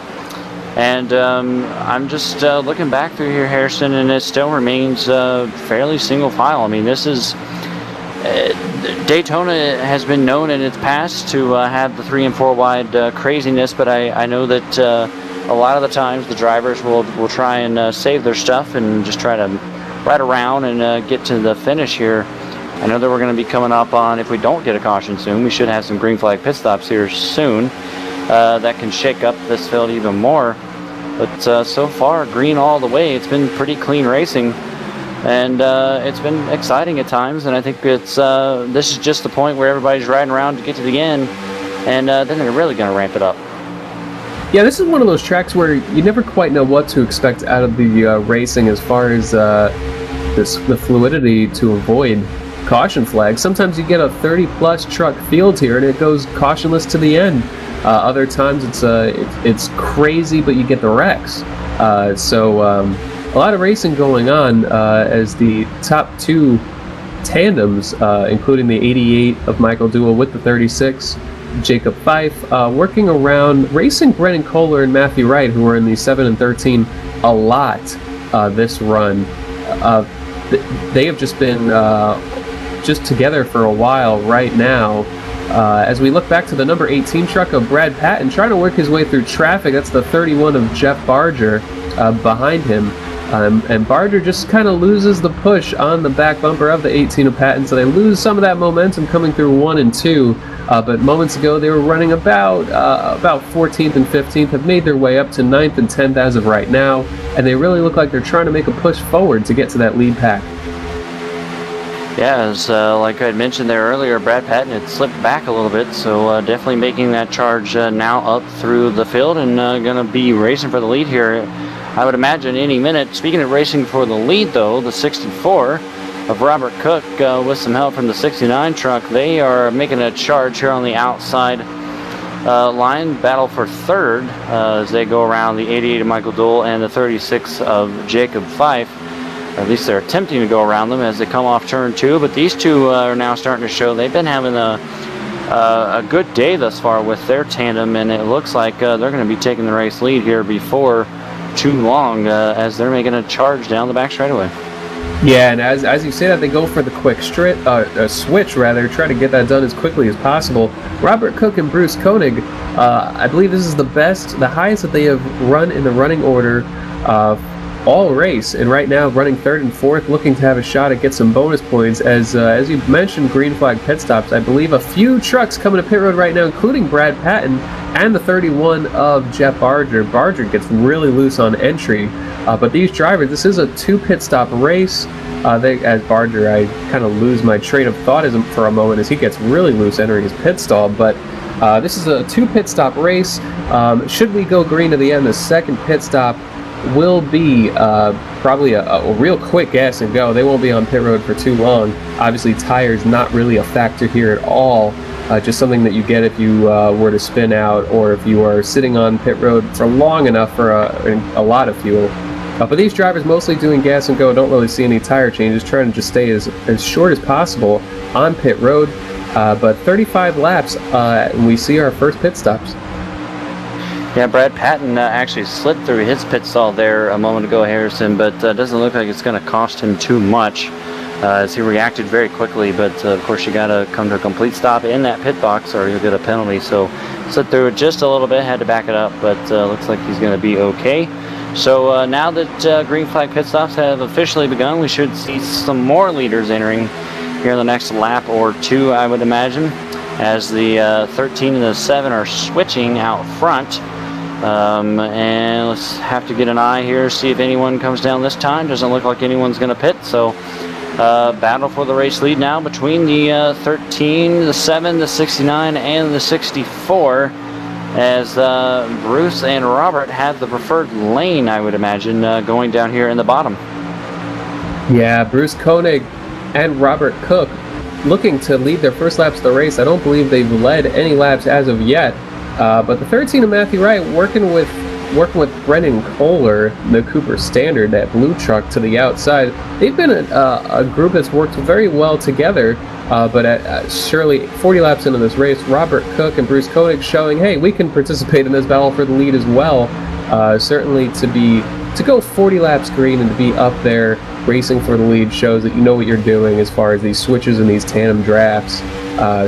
And I'm just looking back through here, Harrison, and it still remains fairly single file. I mean, this is Daytona has been known in its past to have the 3 and 4 wide craziness, but I know that a lot of the times the drivers will try and save their stuff and just try to ride around and get to the finish here. I know that we're going to be coming up on, if we don't get a caution soon, we should have some green flag pit stops here soon that can shake up this field even more. But so far, green all the way. It's been pretty clean racing, and it's been exciting at times. And I think it's this is just the point where everybody's riding around to get to the end, and then they're really going to ramp it up. Yeah, this is one of those tracks where you never quite know what to expect out of the racing as far as the fluidity to avoid caution flags. Sometimes you get a 30-plus truck field here, and it goes cautionless to the end. Other times it's crazy, but you get the wrecks. So a lot of racing going on as the top 2 tandems, including the 88 of Michael Duell with the 36, Jacob Fife, working around, racing Brennan Kohler and Matthew Wright, who are in the 7 and 13 a lot this run. They have just been just together for a while right now. As we look back to the number 18 truck of Brad Patton, trying to work his way through traffic. That's the 31 of Jeff Barger behind him. And Barger just kind of loses the push on the back bumper of the 18 of Patton, so they lose some of that momentum coming through 1 and 2. But moments ago they were running about 14th and 15th, have made their way up to 9th and 10th as of right now, and they really look like they're trying to make a push forward to get to that lead pack. Yeah, as like I had mentioned there earlier, Brad Patton had slipped back a little bit, so definitely making that charge now up through the field and going to be racing for the lead here. I would imagine any minute. Speaking of racing for the lead, though, the 64 of Robert Cook with some help from the 69 truck, they are making a charge here on the outside line, battle for third as they go around the 88 of Michael Dole and the 36 of Jacob Fife. At least they're attempting to go around them as they come off turn 2, but these two are now starting to show they've been having a good day thus far with their tandem, and it looks like they're going to be taking the race lead here before too long as they're making a charge down the back straightaway. Yeah, and as you say that, they go for the quick switch, try to get that done as quickly as possible. Robert Cook and Bruce Koenig, I believe this is the highest that they have run in the running order all race, and right now running 3rd and 4th, looking to have a shot at get some bonus points. As you mentioned, green flag pit stops. I believe a few trucks coming to pit road right now, including Brad Patton and the 31 of Jeff Barger. Barger gets really loose on entry, but these drivers, this is a 2 pit stop race. As Barger, I kind of lose my train of thought for a moment as he gets really loose entering his pit stall, but this is a 2 pit stop race. Should we go green to the end, the second pit stop will be probably a real quick gas and go. They won't be on pit road for too long. Obviously, tires not really a factor here at all. Just something that you get if you were to spin out, or if you are sitting on pit road for long enough for a lot of fuel. But these drivers mostly doing gas and go, don't really see any tire changes, trying to just stay as short as possible on pit road. But 35 laps, and we see our first pit stops. Yeah, Brad Patton actually slid through his pit stall there a moment ago, Harrison, but doesn't look like it's going to cost him too much as he reacted very quickly. But of course, you got to come to a complete stop in that pit box or you'll get a penalty. So slid through it just a little bit, had to back it up, but looks like he's going to be okay. So now that green flag pit stops have officially begun, we should see some more leaders entering here in the next lap or two, I would imagine, as the 13 and the 7 are switching out front. And let's have to get an eye here, see if anyone comes down this time. Doesn't look like anyone's going to pit, so battle for the race lead now between the 13, the 7, the 69, and the 64, as Bruce and Robert have the preferred lane, I would imagine, going down here in the bottom. Yeah, Bruce Koenig and Robert Cook looking to lead their first laps of the race. I don't believe they've led any laps as of yet. But the 13 of Matthew Wright working with Brendan Kohler, the Cooper Standard, that blue truck to the outside. They've been a group that's worked very well together. But surely 40 laps into this race, Robert Cook and Bruce Koenig showing, hey, we can participate in this battle for the lead as well. Certainly to go 40 laps green and to be up there racing for the lead shows that you know what you're doing as far as these switches and these tandem drafts.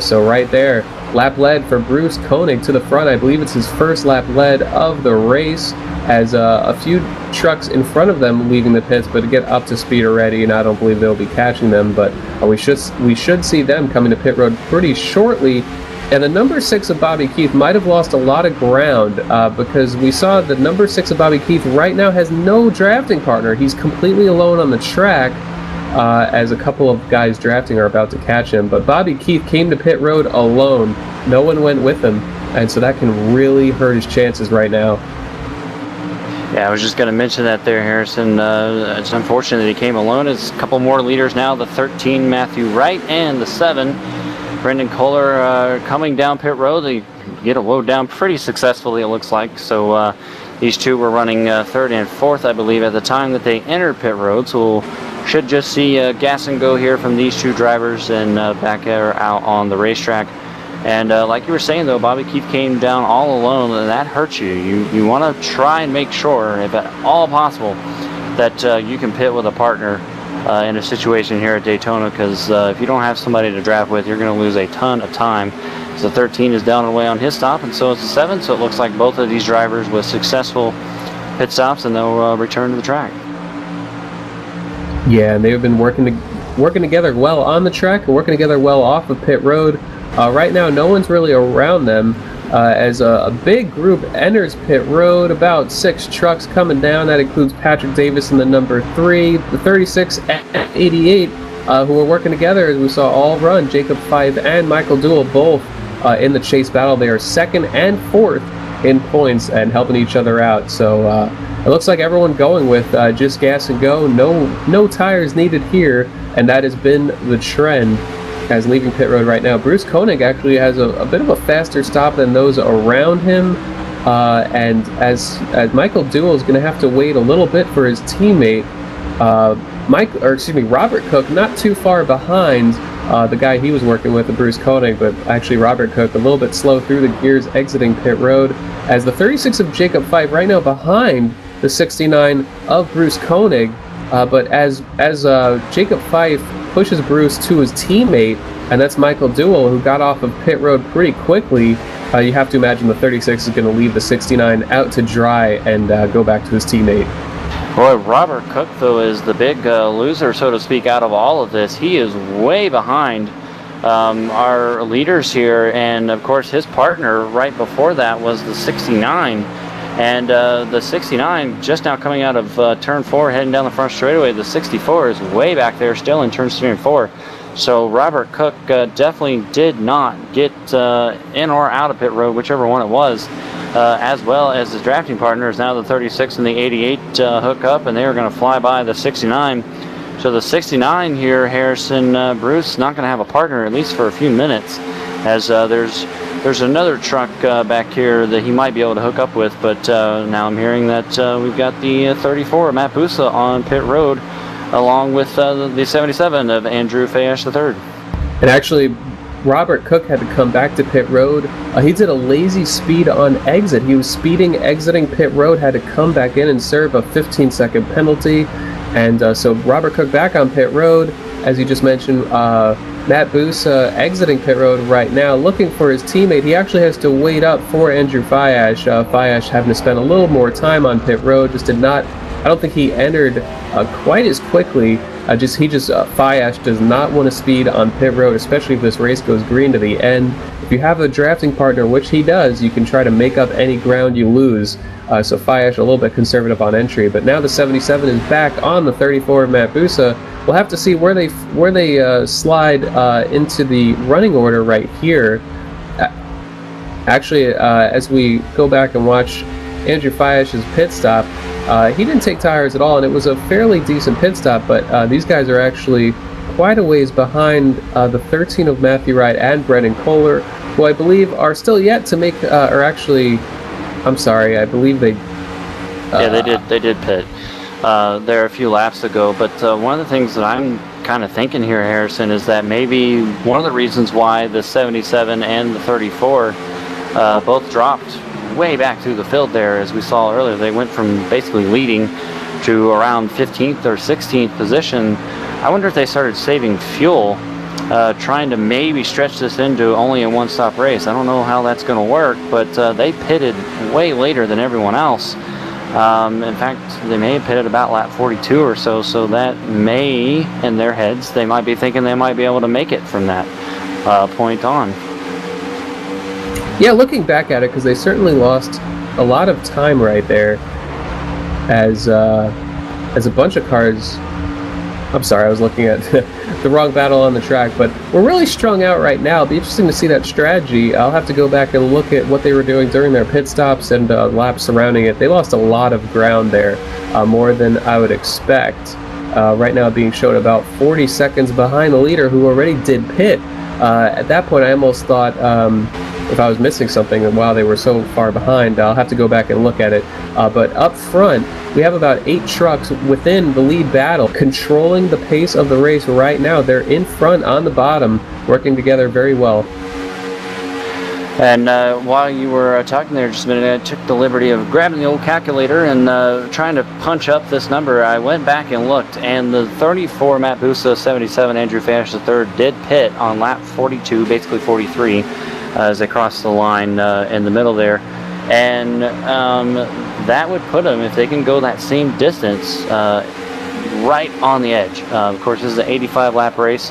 So right there, lap lead for Bruce Koenig to the front. I believe it's his first lap lead of the race, as a few trucks in front of them leaving the pits, but to get up to speed already, and I don't believe they'll be catching them, but we should see them coming to pit road pretty shortly. And the number 6 of Bobby Keith might have lost a lot of ground because we saw the number 6 of Bobby Keith right now has no drafting partner. He's completely alone on the track. As a couple of guys drafting are about to catch him. But Bobby Keith came to pit road alone. No one went with him, and so that can really hurt his chances right now. Yeah, I was just going to mention that there, Harrison. It's unfortunate that he came alone. It's a couple more leaders now, the 13, Matthew Wright, and the 7, Brendan Kohler, coming down pit road. They get a load down pretty successfully, it looks like. So these two were running 3rd and 4th, I believe, at the time that they entered pit road. So we'll should just see gas and go here from these two drivers and back out on the racetrack. And like you were saying, though, Bobby Keith came down all alone, and that hurts you. You want to try and make sure, if at all possible, that you can pit with a partner in a situation here at Daytona, because if you don't have somebody to draft with, you're going to lose a ton of time. So 13 is down and away on his stop, and so is the 7. So it looks like both of these drivers with successful pit stops, and they'll return to the track. Yeah, and they've been working together well on the track and working together well off of pit road. Right now, no one's really around them as a big group enters pit road. About 6 trucks coming down. That includes Patrick Davis in the number 3, the 36 and 88, who are working together as we saw all run. Jacob Fife and Michael Duell both in the chase battle. They are 2nd and 4th in points and helping each other out. So it looks like everyone going with just gas and go. No tires needed here, and that has been the trend as leaving pit road right now. Bruce Koenig actually has a bit of a faster stop than those around him, and as Michael Duell is going to have to wait a little bit for his teammate, Robert Cook, not too far behind the guy he was working with, Bruce Koenig, but actually Robert Cook a little bit slow through the gears exiting pit road, as the 36 of Jacob Fife right now behind the 69 of Bruce Koenig, but as Jacob Fife pushes Bruce to his teammate, and that's Michael Duell, who got off of pit road pretty quickly. You have to imagine the 36 is going to leave the 69 out to dry and go back to his teammate. Boy, Robert Cook, though, is the big loser, so to speak, out of all of this. He is way behind our leaders here, and of course his partner right before that was the 69. And the 69 just now coming out of turn 4, heading down the front straightaway. The 64 is way back there still in turns 3 and 4. So Robert Cook definitely did not get in or out of pit road, whichever one it was, as well as his drafting partners. Now the 36 and the 88 hook up, and they are going to fly by the 69. So the 69 here, Harrison, Bruce, not going to have a partner at least for a few minutes, as there's another truck back here that he might be able to hook up with, but now I'm hearing that we've got the 34, Matt Busa, on pit road, along with the 77 of Andrew Fayesh III. And actually, Robert Cook had to come back to pit road. He did a lazy speed on exit. He was speeding, exiting pit road, had to come back in and serve a 15-second penalty. And so Robert Cook back on pit road, as you just mentioned. Matt Busa exiting pit road right now, looking for his teammate. He actually has to wait up for Andrew Fayesh. Fayesh having to spend a little more time on pit road. Just did not. I don't think he entered quite as quickly. Fayesh does not want to speed on pit road, especially if this race goes green to the end. If you have a drafting partner, which he does, you can try to make up any ground you lose. So Fayesh a little bit conservative on entry, but now the 77 is back on the 34 of Matt Busa. We'll have to see where they slide into the running order right here. Actually, as we go back and watch Andrew Fayesh's pit stop, he didn't take tires at all, and it was a fairly decent pit stop, but these guys are actually quite a ways behind the 13 of Matthew Wright and Brendan Kohler, who I believe are still yet to make, I'm sorry, I believe they... yeah, they did pit there a few laps ago, but one of the things that I'm kind of thinking here, Harrison, is that maybe one of the reasons why the 77 and the 34 both dropped way back through the field there, as we saw earlier. They went from basically leading to around 15th or 16th position. I wonder if they started saving fuel, trying to maybe stretch this into only a one-stop race. I don't know how that's going to work, but they pitted way later than everyone else. In fact, they may have pitted about lap 42 or so, so that may, in their heads, they might be thinking they might be able to make it from that point on. Yeah, looking back at it, because they certainly lost a lot of time right there, as a bunch of cars. I'm sorry, I was looking at the wrong battle on the track, but we're really strung out right now. It'll be interesting to see that strategy. I'll have to go back and look at what they were doing during their pit stops and laps surrounding it. They lost a lot of ground there, more than I would expect. Right now being shown about 40 seconds behind the leader, who already did pit. At that point, I almost thought if I was missing something, and wow, they were so far behind, I'll have to go back and look at it. But up front, we have about 8 trucks within the lead battle, controlling the pace of the race right now. They're in front on the bottom, working together very well. And while you were talking there just a minute, I took the liberty of grabbing the old calculator and trying to punch up this number. I went back and looked, and the 34 Matt Busa, 77 Andrew Fayesh III did pit on lap 42, basically 43, as they crossed the line in the middle there. And that would put them, if they can go that same distance, right on the edge. Of course, this is an 85 lap race.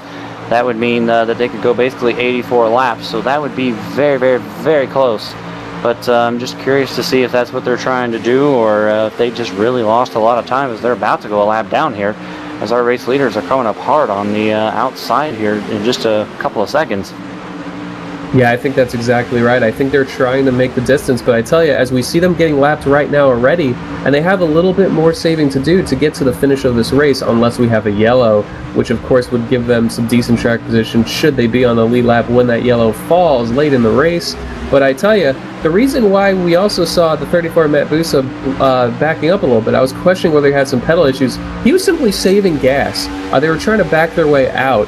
That would mean that they could go basically 84 laps, so that would be very, very, very close. But I'm just curious to see if that's what they're trying to do, or if they just really lost a lot of time as they're about to go a lap down here, as our race leaders are coming up hard on the outside here in just a couple of seconds. Yeah, I think that's exactly right. I think they're trying to make the distance, but I tell you, as we see them getting lapped right now already, and they have a little bit more saving to do to get to the finish of this race, unless we have a yellow, which of course would give them some decent track position should they be on the lead lap when that yellow falls late in the race. But I tell you, the reason why we also saw the 34 Matt Busa backing up a little bit, I was questioning whether he had some pedal issues. He was simply saving gas. They were trying to back their way out.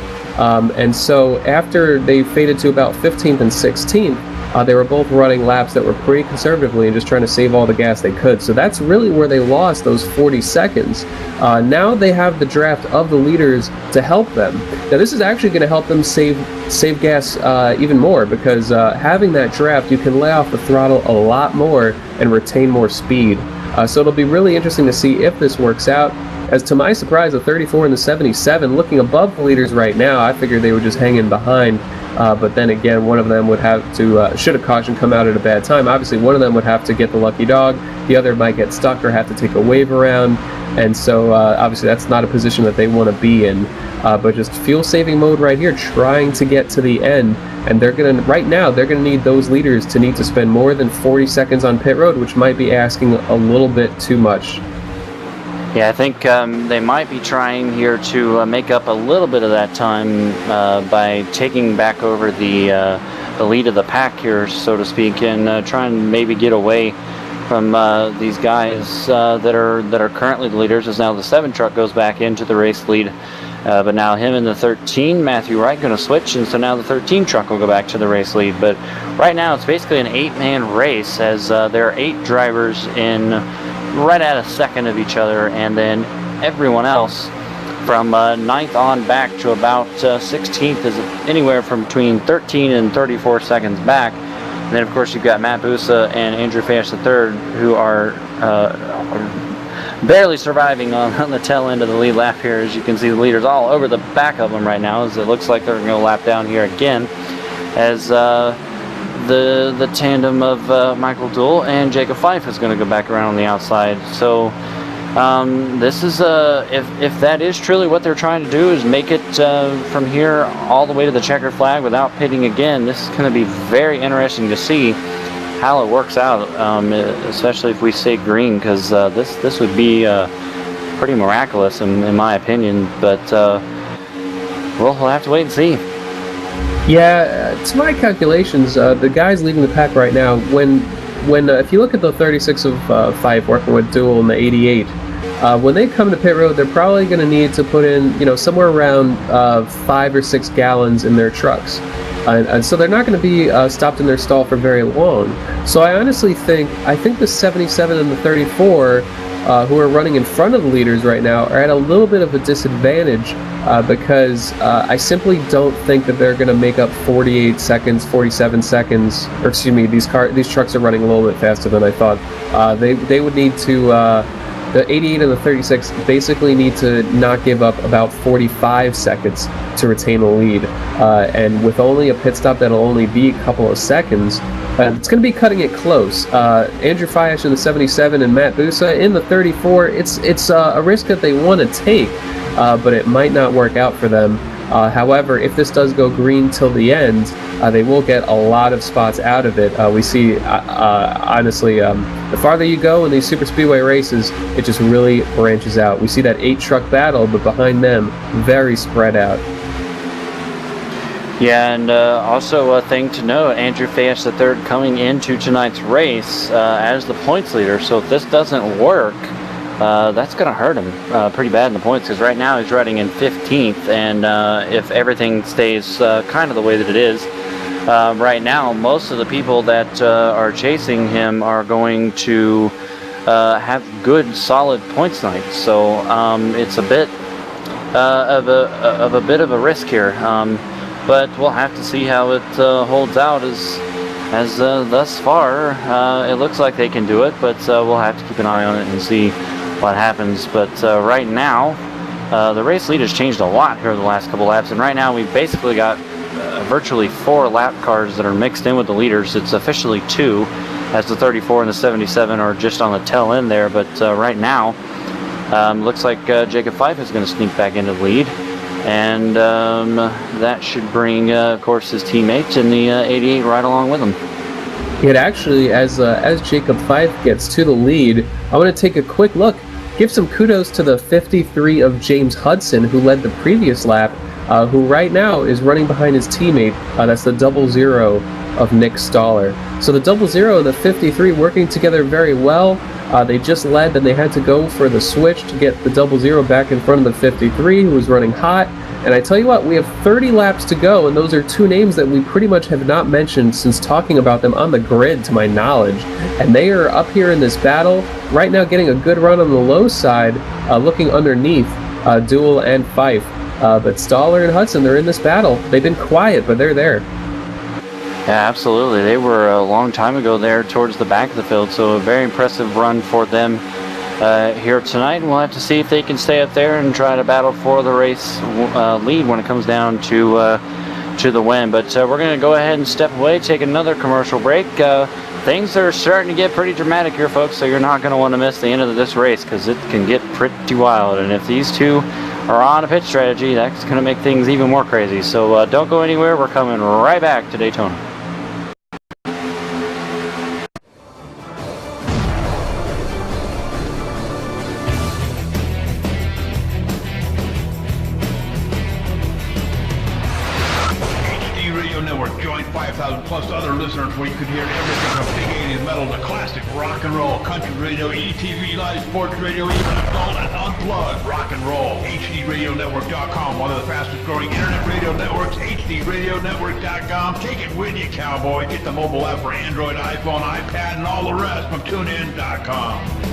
And so after they faded to about 15th and 16th, they were both running laps that were pretty conservatively and just trying to save all the gas they could. So that's really where they lost those 40 seconds. Now they have the draft of the leaders to help them. Now this is actually going to help them save gas even more, because having that draft, you can lay off the throttle a lot more and retain more speed. So it'll be really interesting to see if this works out. As to my surprise, the 34 and the 77 looking above the leaders right now. I figured they were just hanging behind, but then again, one of them would have to, should a caution come out at a bad time, obviously one of them would have to get the lucky dog, the other might get stuck or have to take a wave around, and so obviously that's not a position that they want to be in. But just fuel saving mode right here, trying to get to the end, and right now they're gonna need those leaders to need to spend more than 40 seconds on pit road, which might be asking a little bit too much. Yeah, I think they might be trying here to make up a little bit of that time by taking back over the lead of the pack here, so to speak, and trying to maybe get away from these guys that are currently the leaders, as now the 7 truck goes back into the race lead. But now him and the 13, Matthew Wright, going to switch, and so now the 13 truck will go back to the race lead. But right now it's basically an 8-man race, as there are 8 drivers in right at a second of each other, and then everyone else from 9th on back to about 16th is anywhere from between 13 and 34 seconds back. And then of course you've got Matt Busa and Andrew Fash III, who are barely surviving on the tail end of the lead lap here. As you can see, the leaders all over the back of them right now, as it looks like they're going to lap down here again, as the tandem of Michael Duell and Jacob Fife is going to go back around on the outside. So this is if that is truly what they're trying to do, is make it from here all the way to the checkered flag without pitting again, this is going to be very interesting to see how it works out, especially if we stay green, because this would be pretty miraculous in my opinion. But we'll have to wait and see. Yeah, to my calculations, the guys leading the pack right now, when if you look at the 36 of Fife working with Duell and the 88, when they come to pit road, they're probably going to need to put in, somewhere around 5 or 6 gallons in their trucks. And so they're not going to be stopped in their stall for very long. So I honestly think the 77 and the 34, who are running in front of the leaders right now, are at a little bit of a disadvantage because I simply don't think that they're going to make up 48 seconds, 47 seconds, or excuse me, these trucks are running a little bit faster than I thought. They would need to, the 88 and the 36 basically need to not give up about 45 seconds to retain the lead. And with only a pit stop that'll only be a couple of seconds, it's going to be cutting it close. Andrew Fayash in the 77 and Matt Busa in the 34, it's a risk that they want to take, but it might not work out for them. However, if this does go green till the end, they will get a lot of spots out of it. We see, honestly, the farther you go in these super speedway races, it just really branches out. We see that 8-truck battle, but behind them, very spread out. Yeah, and also a thing to note, Andrew Fayash III coming into tonight's race as the points leader. So if this doesn't work, that's going to hurt him pretty bad in the points, because right now he's riding in 15th, and if everything stays kind of the way that it is right now, most of the people that are chasing him are going to have good, solid points nights. So it's a bit of a risk here, but we'll have to see how it holds out. As thus far, it looks like they can do it, but we'll have to keep an eye on it and see what happens. But right now, The race lead has changed a lot here in the last couple laps, and right now we've basically got virtually 4 lap cars that are mixed in with the leaders. It's officially 2, as the 34 and the 77 are just on the tail end there, but right now looks like Jacob Fife is going to sneak back into the lead, and that should bring, of course, his teammates in the 88 right along with him. It actually, as Jacob Fife gets to the lead, I want to take a quick look. Give some kudos to the 53 of James Hudson, who led the previous lap, who right now is running behind his teammate. That's the 00 of Nick Stoller. So the 00 and the 53 working together very well. They just led, then they had to go for the switch to get the 00 back in front of the 53, who was running hot. And I tell you what, we have 30 laps to go, and those are 2 names that we pretty much have not mentioned since talking about them on the grid, to my knowledge. And they are up here in this battle, right now getting a good run on the low side, looking underneath Duell and Fife. But Stoller and Hudson, they're in this battle. They've been quiet, but they're there. Yeah, absolutely. They were a long time ago there towards the back of the field, so a very impressive run for them here tonight. We'll have to see if they can stay up there and try to battle for the race lead when it comes down to the win. But we're going to go ahead and step away, take another commercial break. Things are starting to get pretty dramatic here, folks, so you're not going to want to miss the end of this race, because it can get pretty wild. And if these two are on a pit strategy, that's going to make things even more crazy. So don't go anywhere. We're coming right back to Daytona. Plus other listeners where you could hear everything from big 80s metal to classic rock and roll, country radio, ETV Live Sports Radio, even adult and unplugged rock and roll. HDRadioNetwork.com, one of the fastest growing internet radio networks, HDRadioNetwork.com. Take it with you, cowboy. Get the mobile app for Android, iPhone, iPad, and all the rest from TuneIn.com.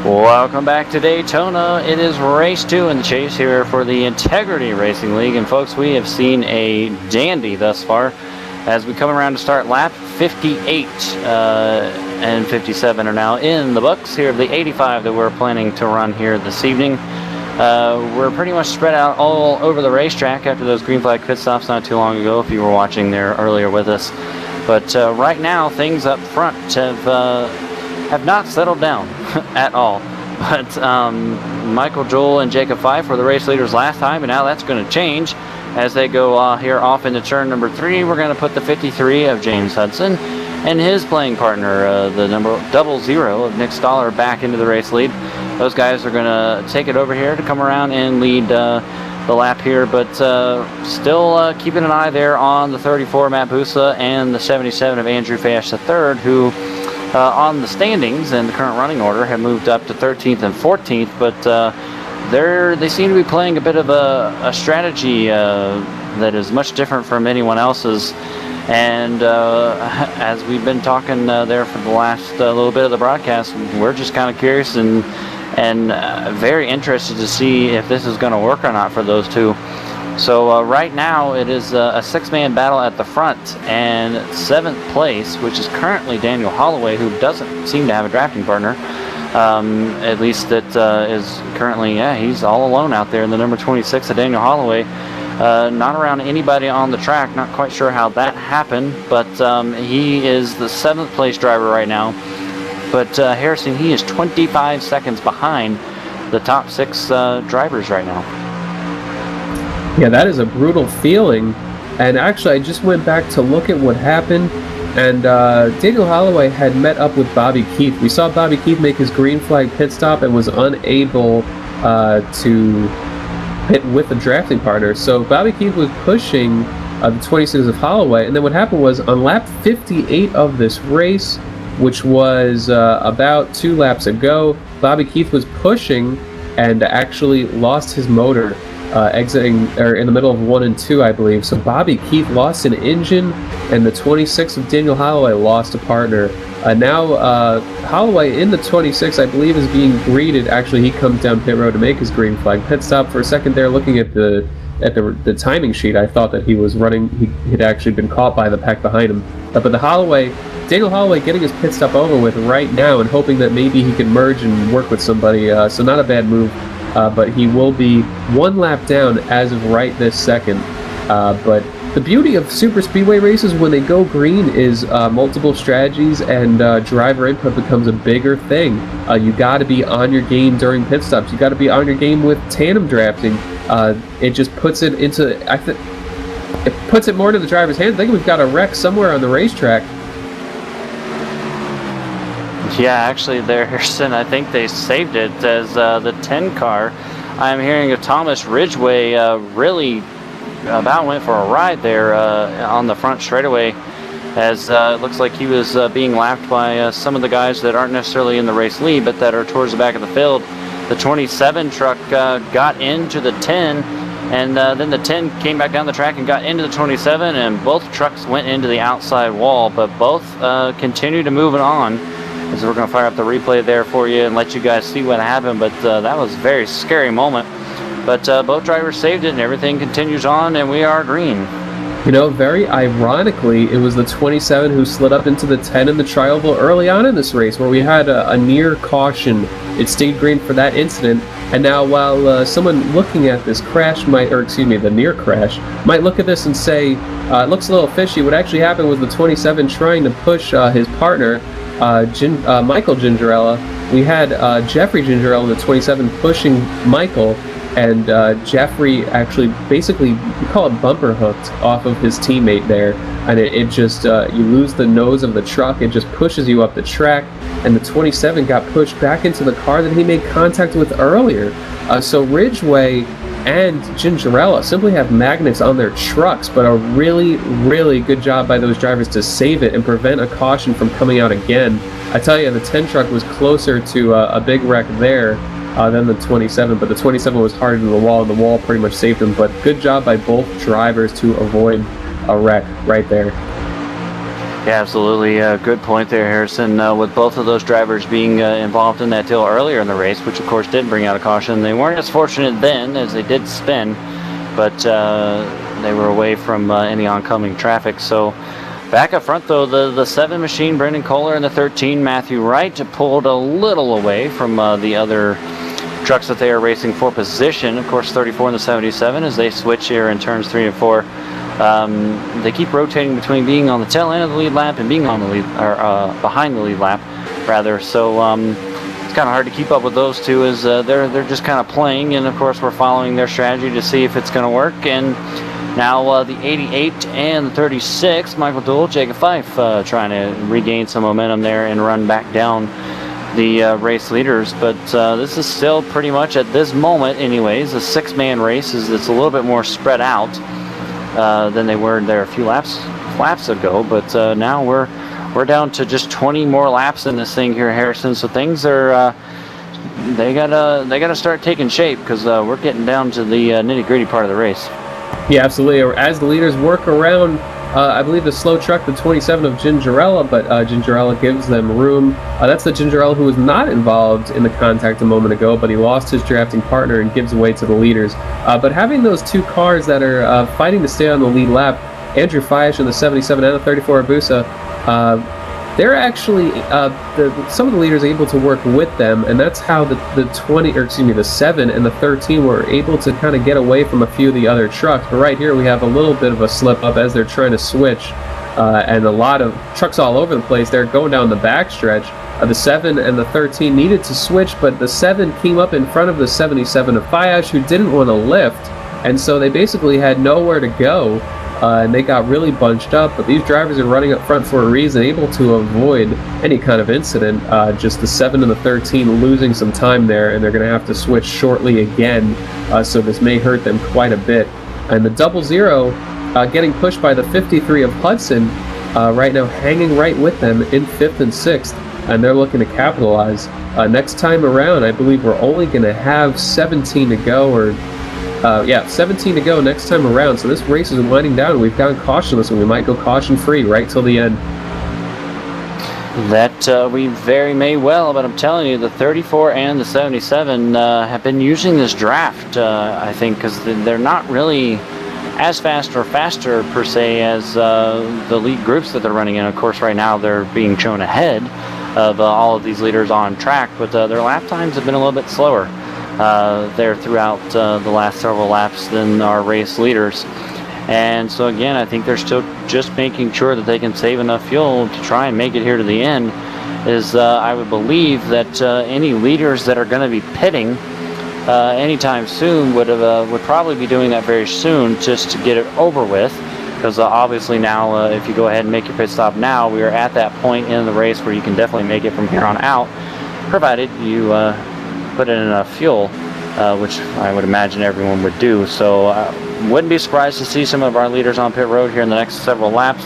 Welcome back to Daytona. It is race 2 in the chase here for the Integrity Racing League. And folks, we have seen a dandy thus far as we come around to start lap 58 and 57 are now in the books here of the 85 that we're planning to run here this evening. We're pretty much spread out all over the racetrack after those green flag pit stops not too long ago, if you were watching there earlier with us. But right now, things up front have not settled down at all. But Michael Joel and Jacob Fife were the race leaders last time, and now that's going to change as they go here off into turn number 3. We're going to put the 53 of James Hudson and his playing partner, the number 00 of Nick Stoller, back into the race lead. Those guys are going to take it over here to come around and lead the lap here, but still keeping an eye there on the 34 Matt Busa and the 77 of Andrew Fash III, who on the standings and the current running order have moved up to 13th and 14th, but they seem to be playing a bit of a strategy that is much different from anyone else's. And as we've been talking there for the last little bit of the broadcast, we're just kind of curious and very interested to see if this is going to work or not for those two. So right now it is a six-man battle at the front, and 7th place, which is currently Daniel Holloway, who doesn't seem to have a drafting partner. At least that is currently, he's all alone out there in the number 26 of Daniel Holloway. Not around anybody on the track. Not quite sure how that happened, but he is the 7th place driver right now. But Harrison, he is 25 seconds behind the top 6 drivers right now. Yeah, that is a brutal feeling. And actually, I just went back to look at what happened, and Daniel Holloway had met up with Bobby Keith. We saw Bobby Keith make his green flag pit stop and was unable to hit with a drafting partner. So Bobby Keith was pushing the 26 of Holloway, and then what happened was on lap 58 of this race, which was about 2 laps ago, Bobby Keith was pushing and actually lost his motor, exiting or in the middle of 1 and 2, I believe. So Bobby Keith lost an engine, and the 26 of Daniel Holloway lost a partner. Now Holloway in the 26, I believe, is being greeted. Actually, he comes down pit road to make his green flag pit stop. For a second there, looking at the timing sheet, I thought that he was running. He had actually been caught by the pack behind him. But Daniel Holloway getting his pit stop over with right now and hoping that maybe he can merge and work with somebody. So not a bad move. But he will be 1 lap down as of right this second. But the beauty of super speedway races when they go green is multiple strategies and driver input becomes a bigger thing. You got to be on your game during pit stops. You got to be on your game with tandem drafting. It just puts it into it puts it more into the driver's hands. I think we've got a wreck somewhere on the racetrack. Yeah, actually there, Harrison, I think they saved it as the 10 car. I'm hearing of Thomas Ridgway really about went for a ride there on the front straightaway, as it looks like he was being lapped by some of the guys that aren't necessarily in the race lead, but that are towards the back of the field. The 27 truck got into the 10, and then the 10 came back down the track and got into the 27, and both trucks went into the outside wall, but both continue to move it on. So we're going to fire up the replay there for you and let you guys see what happened, but that was a very scary moment. But both drivers saved it, and everything continues on, and we are green. You know, very ironically, it was the 27 who slid up into the 10 in the trioval early on in this race, where we had a near caution. It stayed green for that incident, and now while someone looking at this crash the near crash, might look at this and say, it looks a little fishy, what actually happened was the 27 trying to push his partner, Michael Gingerella. We had Jeffrey Gingerella in the 27 pushing Michael, and Jeffrey actually basically, you call it bumper hooked off of his teammate there, and it just, you lose the nose of the truck, it just pushes you up the track, and the 27 got pushed back into the car that he made contact with earlier. So Ridgway and Gingerella simply have magnets on their trucks, but a really, really good job by those drivers to save it and prevent a caution from coming out again. I tell you, the 10 truck was closer to a big wreck there than the 27, but the 27 was hard into the wall, and the wall pretty much saved him. But good job by both drivers to avoid a wreck right there. Yeah, absolutely. Good point there, Harrison. With both of those drivers being involved in that deal earlier in the race, which of course did bring out a caution. They weren't as fortunate then, as they did spin, but they were away from any oncoming traffic. So back up front, though, the 7 machine, Brendan Kohler, and the 13, Matthew Wright, pulled a little away from the other trucks that they are racing for position. Of course, 34 and the 77 as they switch here in turns 3 and 4. They keep rotating between being on the tail end of the lead lap and being on the lead, or behind the lead lap, rather. So it's kind of hard to keep up with those two, as they're just kind of playing, and of course we're following their strategy to see if it's going to work. And now the 88 and the 36, Michael Duell, Jacob Fife, trying to regain some momentum there and run back down the race leaders. But this is still pretty much, at this moment anyways, a 6-man race. It's a little bit more spread out than they were there a few laps ago, but now we're we're down to just 20 more laps in this thing here, Harrison. So things are they gotta start taking shape, because we're getting down to the nitty-gritty part of the race. Yeah, absolutely. As the leaders work around, I believe the slow truck, the 27 of Gingerella, but Gingerella gives them room. That's the Gingerella who was not involved in the contact a moment ago, but he lost his drafting partner and gives way to the leaders. But having those two cars that are fighting to stay on the lead lap, Andrew Fiash in the 77 and the 34 Abusa, they're actually some of the leaders are able to work with them, and that's how the 7 and the 13 were able to kind of get away from a few of the other trucks. But right here we have a little bit of a slip up as they're trying to switch, and a lot of trucks all over the place. They're going down the backstretch. The 7 and the 13 needed to switch, but the 7 came up in front of the 77 of Fiash, who didn't want to lift, and so they basically had nowhere to go. And they got really bunched up, but these drivers are running up front for a reason, able to avoid any kind of incident. Just the 7 and the 13 losing some time there, and they're going to have to switch shortly again, so this may hurt them quite a bit. And the 00 getting pushed by the 53 of Hudson, right now hanging right with them in 5th and 6th, and they're looking to capitalize. Next time around, I believe we're only going to have 17 to go, 17 to go next time around. So this race is winding down. We've gone cautionless, and we might go caution-free right till the end. That we very may well, but I'm telling you, the 34 and the 77 have been using this draft, I think, because they're not really as fast or faster, per se, as the lead groups that they're running in. Of course, right now they're being shown ahead of all of these leaders on track, but their lap times have been a little bit slower there throughout the last several laps than our race leaders. And so again, I think they're still just making sure that they can save enough fuel to try and make it here to the end. I would believe that any leaders that are going to be pitting anytime soon would probably be doing that very soon, just to get it over with. Because obviously now, if you go ahead and make your pit stop now, we are at that point in the race where you can definitely make it from here on out, provided you put in enough fuel, which I would imagine everyone would do. So wouldn't be surprised to see some of our leaders on pit road here in the next several laps.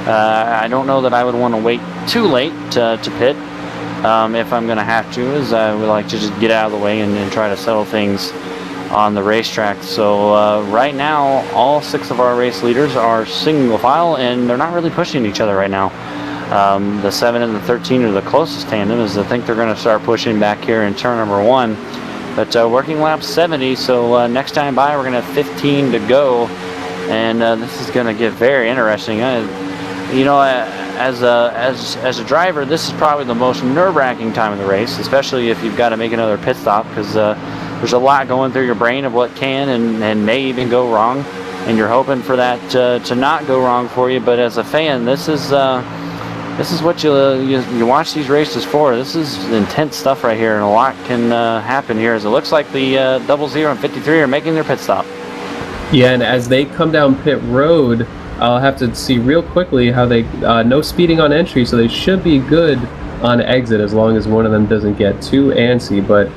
I don't know that I would want to wait too late to pit if I'm going to have to, as I would like to just get out of the way and try to settle things on the racetrack. So right now, all 6 of our race leaders are single file, and they're not really pushing each other right now. The 7 and the 13 are the closest tandem, as I think they're going to start pushing back here in turn number 1. But working lap 70, so next time by we're going to have 15 to go, and this is going to get very interesting. As a driver, this is probably the most nerve-wracking time of the race, especially if you've got to make another pit stop, because there's a lot going through your brain of what can and may even go wrong, and you're hoping for that to not go wrong for you. But as a fan, this is what you watch these races for. This is intense stuff right here, and a lot can happen here, as it looks like the 00 and 53 are making their pit stop. Yeah, and as they come down pit road, I'll have to see real quickly how they no speeding on entry, so they should be good on exit as long as one of them doesn't get too antsy. But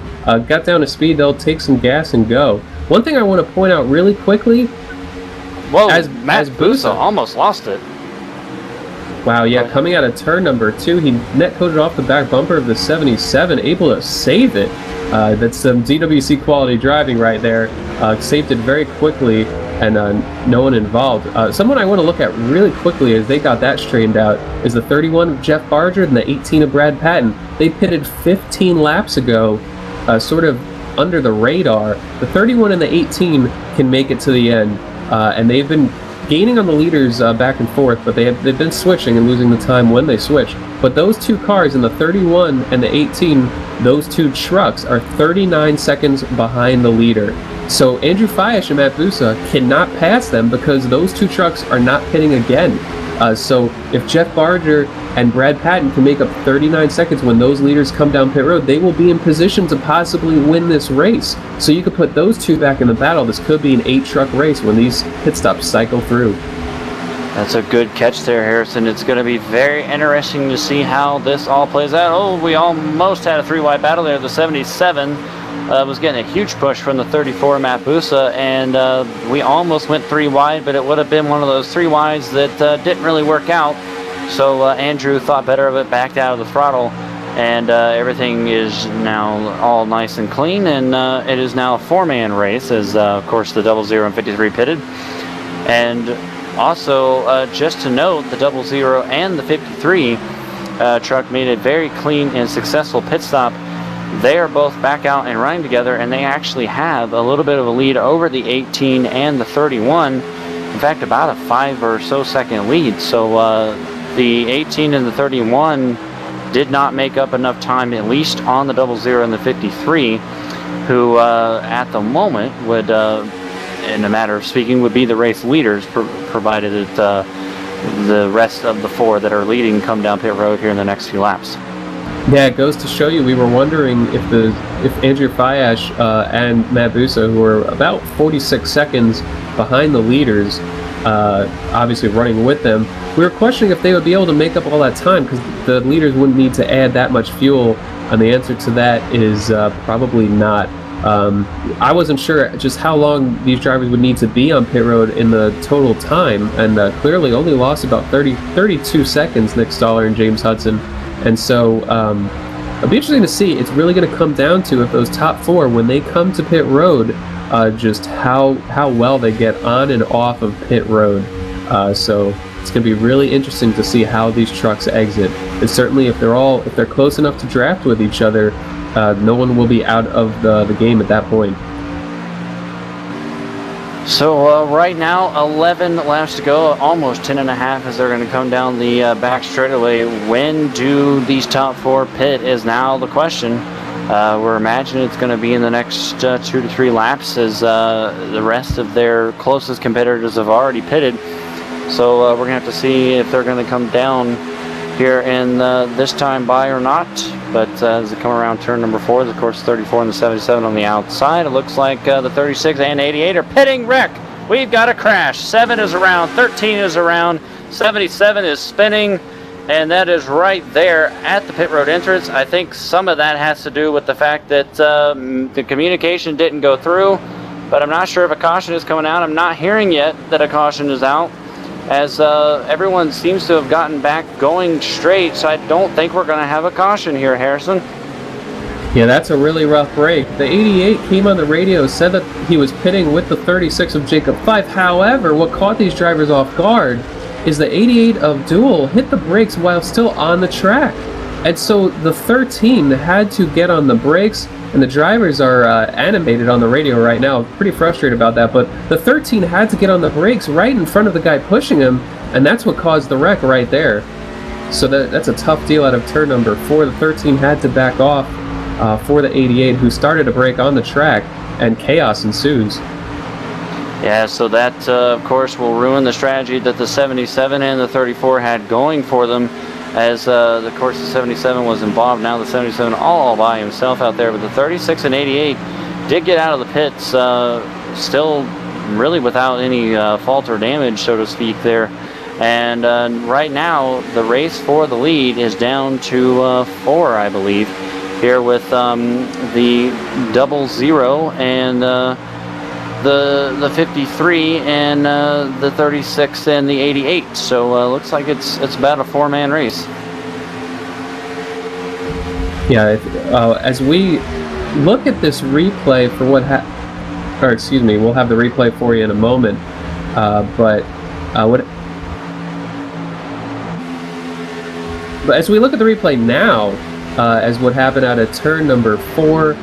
got down to speed, they'll take some gas and go. One thing I want to point out really quickly. Whoa, Matt Busa almost lost it. Wow, yeah, coming out of turn number 2, he net-coated off the back bumper of the 77, able to save it. That's some DWC quality driving right there. Saved it very quickly, and no one involved. Someone I want to look at really quickly as they got that straightened out is the 31 of Jeff Barger and the 18 of Brad Patton. They pitted 15 laps ago, sort of under the radar. The 31 and the 18 can make it to the end, and they've been gaining on the leaders back and forth, but they've been switching and losing the time when they switch. But those two cars in the 31 and the 18, those two trucks are 39 seconds behind the leader. So Andrew Fiash and Matt Busa cannot pass them because those two trucks are not pitting again. So if Jeff Barger and Brad Patton can make up 39 seconds when those leaders come down pit road, they will be in position to possibly win this race. So you could put those two back in the battle. This could be an 8-truck race when these pit stops cycle through. That's a good catch there, Harrison. It's going to be very interesting to see how this all plays out. Oh, we almost had a 3-wide battle there. The 77 was getting a huge push from the 34, Matt Busa, and we almost went 3 wide, but it would have been one of those 3 wides that didn't really work out. So Andrew thought better of it, backed out of the throttle, and everything is now all nice and clean, and it is now a 4-man race, as of course the 00 and 53 pitted. And also, just to note, the 00 and the 53 truck made a very clean and successful pit stop. They are both back out and running together, and they actually have a little bit of a lead over the 18 and the 31. In fact, about a 5 or so second lead. So the 18 and the 31 did not make up enough time, at least on the 00 and the 53, who at the moment would, in a matter of speaking, would be the race leaders, provided that the rest of the 4 that are leading come down pit road here in the next few laps. Yeah, it goes to show you, we were wondering if Andrew Fayash and Matt Busa, who are about 46 seconds behind the leaders, obviously running with them, we were questioning if they would be able to make up all that time, because the leaders wouldn't need to add that much fuel, and the answer to that is probably not. I wasn't sure just how long these drivers would need to be on pit road in the total time, and clearly only lost about 32 seconds, Nick Stoller and James Hudson. And so it'll be interesting to see. It's really going to come down to if those top 4, when they come to pit road, just how well they get on and off of pit road. So it's going to be really interesting to see how these trucks exit. And certainly if they're close enough to draft with each other, no one will be out of the game at that point. So right now, 11 laps to go, almost 10 and a half as they're going to come down the back straightaway. When do these top 4 pit is now the question. We're imagining it's going to be in the next 2 to 3 laps, as the rest of their closest competitors have already pitted. So we're going to have to see if they're going to come down here in this time by or not. But as they come around turn number 4, of course 34 and the 77 on the outside, it looks like the 36 and 88 are pitting. Wreck. We've got a crash. 7 is around, 13 is around, 77 is spinning, and that is right there at the pit road entrance. I think some of that has to do with the fact that the communication didn't go through, but I'm not sure if a caution is coming out. I'm not hearing yet that a caution is out, as everyone seems to have gotten back going straight, so I don't think we're going to have a caution here, Harrison. Yeah, that's a really rough break. The 88 came on the radio, said that he was pitting with the 36 of Jacob Fife. However, what caught these drivers off guard is the 88 of Duel hit the brakes while still on the track. And so the 13 had to get on the brakes, and the drivers are animated on the radio right now, pretty frustrated about that, but the 13 had to get on the brakes right in front of the guy pushing him, and that's what caused the wreck right there. So that's a tough deal out of turn number 4. The 13 had to back off for the 88, who started a break on the track, and chaos ensues. Yeah, so that, of course, will ruin the strategy that the 77 and the 34 had going for them, as of course the 77 was involved. Now the 77 all by himself out there, but the 36 and 88 did get out of the pits, still really without any fault or damage, so to speak, there. And right now the race for the lead is down to 4, I believe, here with the 00 and the 53 and the 36 and the 88. So looks like it's about a 4-man race. Yeah, as we look at this replay for we'll have the replay for you in a moment. But as we look at the replay now, as what happened out of turn number 4.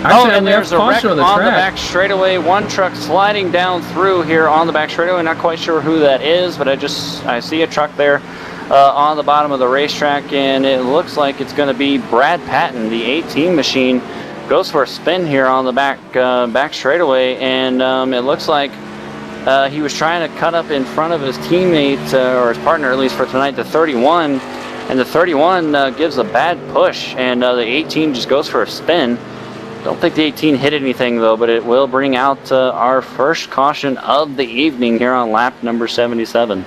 Actually, and there's a wreck on the track. back straightaway. One truck sliding down through here on the back straightaway. Not quite sure who that is, but I see a truck there on the bottom of the racetrack, and it looks like it's going to be Brad Patton, the 18 machine, goes for a spin here on the back straightaway, and it looks like he was trying to cut up in front of his teammate or his partner, at least for tonight, the 31, and the 31 gives a bad push, and the 18 just goes for a spin. Don't think the 18 hit anything though, but it will bring out our first caution of the evening here on lap number 77.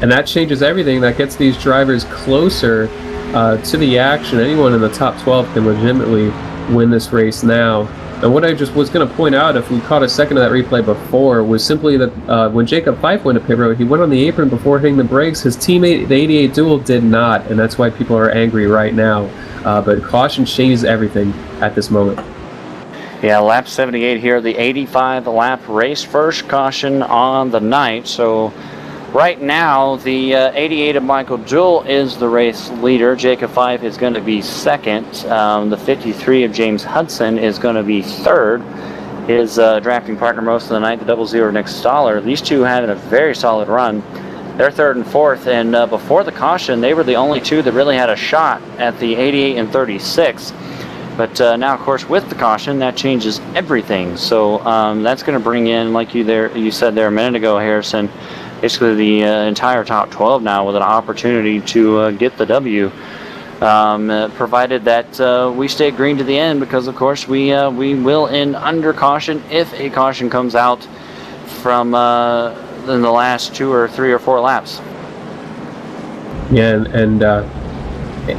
And that changes everything. That gets these drivers closer to the action. Anyone in the top 12 can legitimately win this race now. And what I just was going to point out, if we caught a second of that replay before, was simply that when Jacob Fife went to pit road, he went on the apron before hitting the brakes. His teammate, the 88 Duel, did not, and that's why people are angry right now. But caution changes everything at this moment. Yeah, lap 78 here, the 85 lap race, first caution on the night. So right now, the 88 of Michael Jewell is the race leader. Jacob Fife is going to be second. The 53 of James Hudson is going to be third. His drafting partner most of the night, the 00 Nick Stoller. These two having a very solid run. They're third and fourth, and before the caution, they were the only two that really had a shot at the 88 and 36. But now, of course, with the caution, that changes everything. So that's going to bring in, like you said there a minute ago, Harrison, basically the entire top 12 now with an opportunity to get the W, provided that we stay green to the end, because, of course, we will end under caution if a caution comes out from in the last 2 or 3 or 4 laps. Yeah, and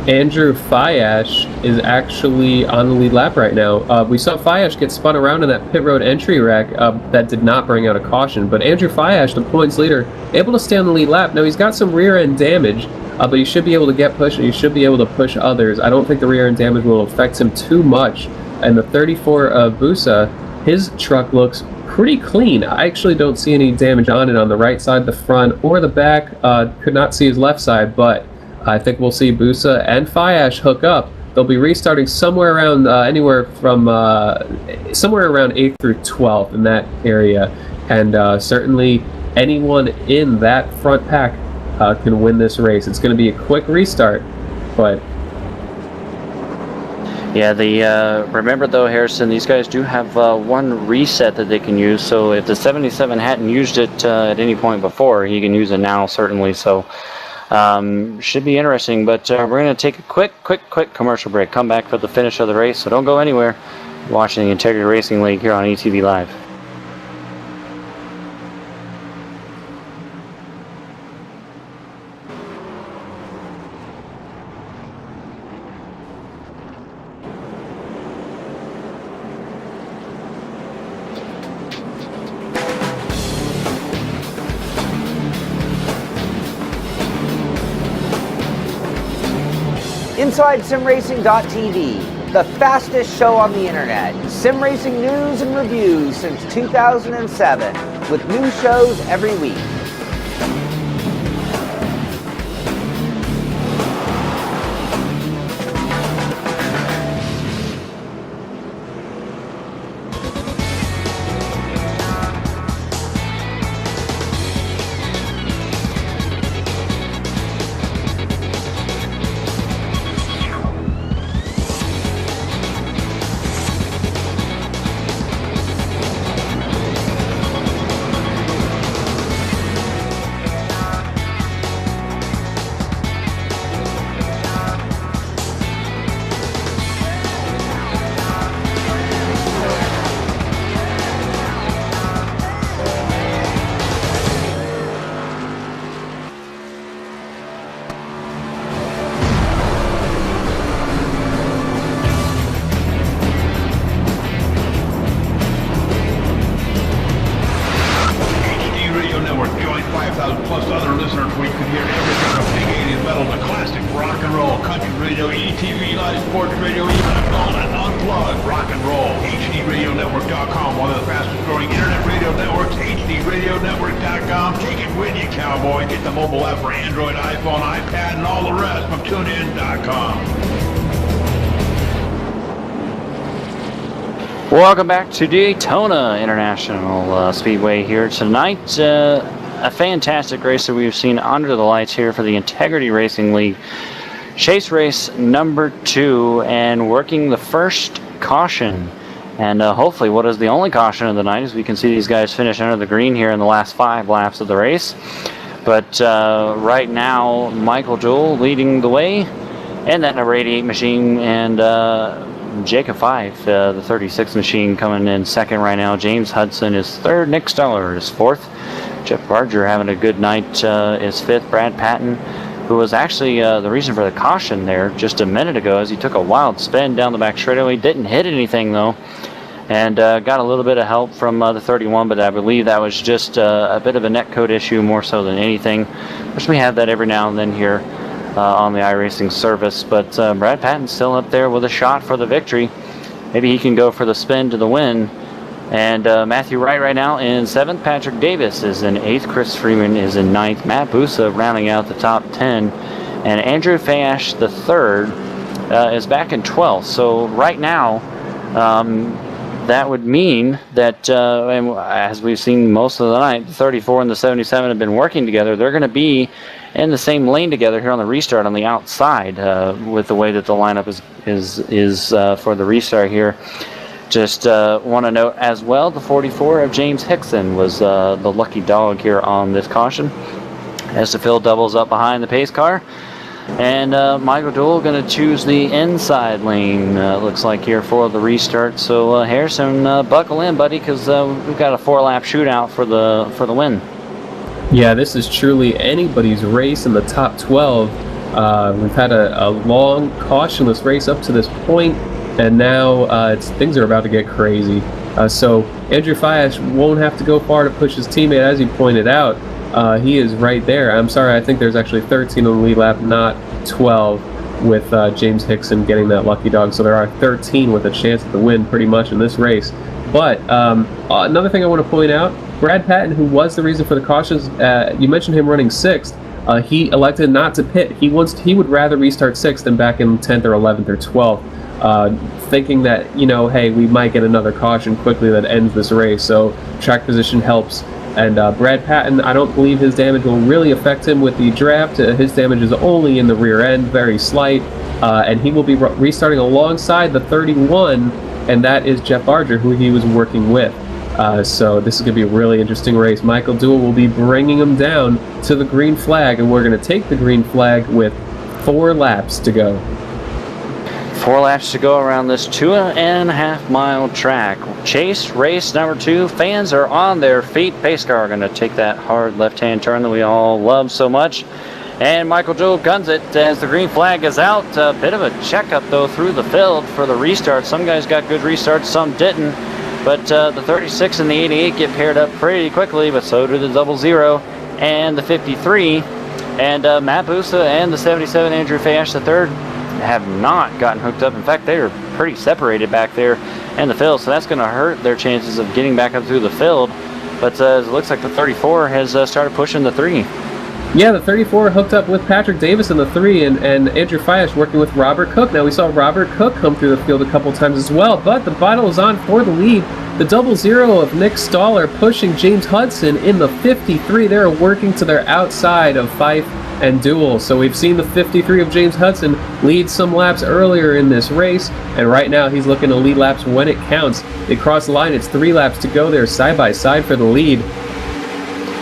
Andrew Fiash is actually on the lead lap right now. We saw Fiash get spun around in that pit road entry rack that did not bring out a caution, but Andrew Fiash, the points leader, able to stay on the lead lap. Now, he's got some rear end damage, but he should be able to get pushed, and he should be able to push others. I don't think the rear end damage will affect him too much. And the 34 of Busa, his truck looks pretty clean. I actually don't see any damage on it on the right side, the front, or the back. Could not see his left side, but I think we'll see Busa and Fiash hook up. They'll be restarting somewhere around anywhere from somewhere around 8th through 12th in that area, and certainly anyone in that front pack can win this race. It's going to be a quick restart, but yeah, remember though, Harrison, these guys do have one reset that they can use. So if the 77 hadn't used it at any point before, he can use it now, certainly. So should be interesting. But we're going to take a quick commercial break. Come back for the finish of the race. So don't go anywhere. You're watching the Integrity Racing League here on ETV Live. InsideSimRacing.tv, the fastest show on the internet. Sim racing news and reviews since 2007, with new shows every week. Plus other listeners where you can hear everything from big 80s metal to classic rock and roll, country radio, ETVLIVE, sports radio, even adult and unplugged rock and roll. HDRadioNetwork.com, one of the fastest growing internet radio networks, HDRadioNetwork.com. Take it with you, cowboy. Get the mobile app for Android, iPhone, iPad, and all the rest from TuneIn.com. Welcome back to Daytona International Speedway here tonight. A fantastic race that we've seen under the lights here for the Integrity Racing League. Chase race number 2, and working the first caution. And hopefully what is the only caution of the night, as we can see these guys finish under the green here in the last 5 laps of the race. But right now, Michael Jewell leading the way, and that number 88 machine, and Jacob Fife, the 36 machine, coming in second right now. James Hudson is third. Nick Stoller is fourth. Jeff Barger having a good night is fifth. Brad Patton who was actually the reason for the caution there just a minute ago, as he took a wild spin down the back straightaway. Didn't hit anything though, and got a little bit of help from the 31, but I believe that was just a bit of a netcode issue more so than anything, which we have that every now and then here on the iRacing service. But Brad Patton's still up there with a shot for the victory. Maybe he can go for the spin to the win. And Matthew Wright right now in 7th. Patrick Davis is in 8th. Chris Freeman is in 9th. Matt Busa rounding out the top 10. And Andrew Fayash, the 3rd, is back in 12th. So right now, that would mean that, and as we've seen most of the night, the 34 and the 77 have been working together. They're going to be in the same lane together here on the restart on the outside with the way that the lineup is for the restart here. Just want to note as well, the 44 of James Hickson was the lucky dog here on this caution, as the field doubles up behind the pace car. And Michael Dewell going to choose the inside lane, looks like, here for the restart. So Harrison, buckle in, buddy, because we've got a 4-lap shootout for the win. Yeah, this is truly anybody's race in the top 12. We've had a long, cautionless race up to this point, and now things are about to get crazy. So Andrew Fayash won't have to go far to push his teammate, as he pointed out. He is right there. I'm sorry, I think there's actually 13 on the lead lap, not 12, with James Hickson getting that lucky dog. So there are 13 with a chance at the win pretty much in this race. But another thing I want to point out, Brad Patton, who was the reason for the cautions, you mentioned him running 6th. He elected not to pit. He would rather restart 6th than back in 10th or 11th or 12th. Thinking that, hey, we might get another caution quickly that ends this race. So track position helps. And Brad Patton, I don't believe his damage will really affect him with the draft. His damage is only in the rear end, very slight. And he will be restarting alongside the 31, and that is Jeff Barger, who he was working with. So this is going to be a really interesting race. Michael Dewell will be bringing him down to the green flag, and we're going to take the green flag with 4 laps to go. 4 laps to go around this 2.5-mile track. Chase race number 2. Fans are on their feet. Pace car going to take that hard left-hand turn that we all love so much. And Michael Dewell guns it as the green flag is out. A bit of a checkup, though, through the field for the restart. Some guys got good restarts, some didn't. But the 36 and the 88 get paired up pretty quickly, but so do the 00 and the 53. And Matt Busa and the 77, Andrew Fayash III, have not gotten hooked up. In fact, they are pretty separated back there in the field, so that's going to hurt their chances of getting back up through the field. But it looks like the 34 has started pushing the 3. Yeah, the 34 hooked up with Patrick Davis in the 3, and Andrew Fayash working with Robert Cook. Now, we saw Robert Cook come through the field a couple times as well, but the battle is on for the lead. The 00 of Nick Stoller pushing James Hudson in the 53. They're working to their outside of Fife and Dewell. So we've seen the 53 of James Hudson lead some laps earlier in this race, and right now he's looking to lead laps when it counts. They cross the line. It's 3 laps to go there side by side for the lead.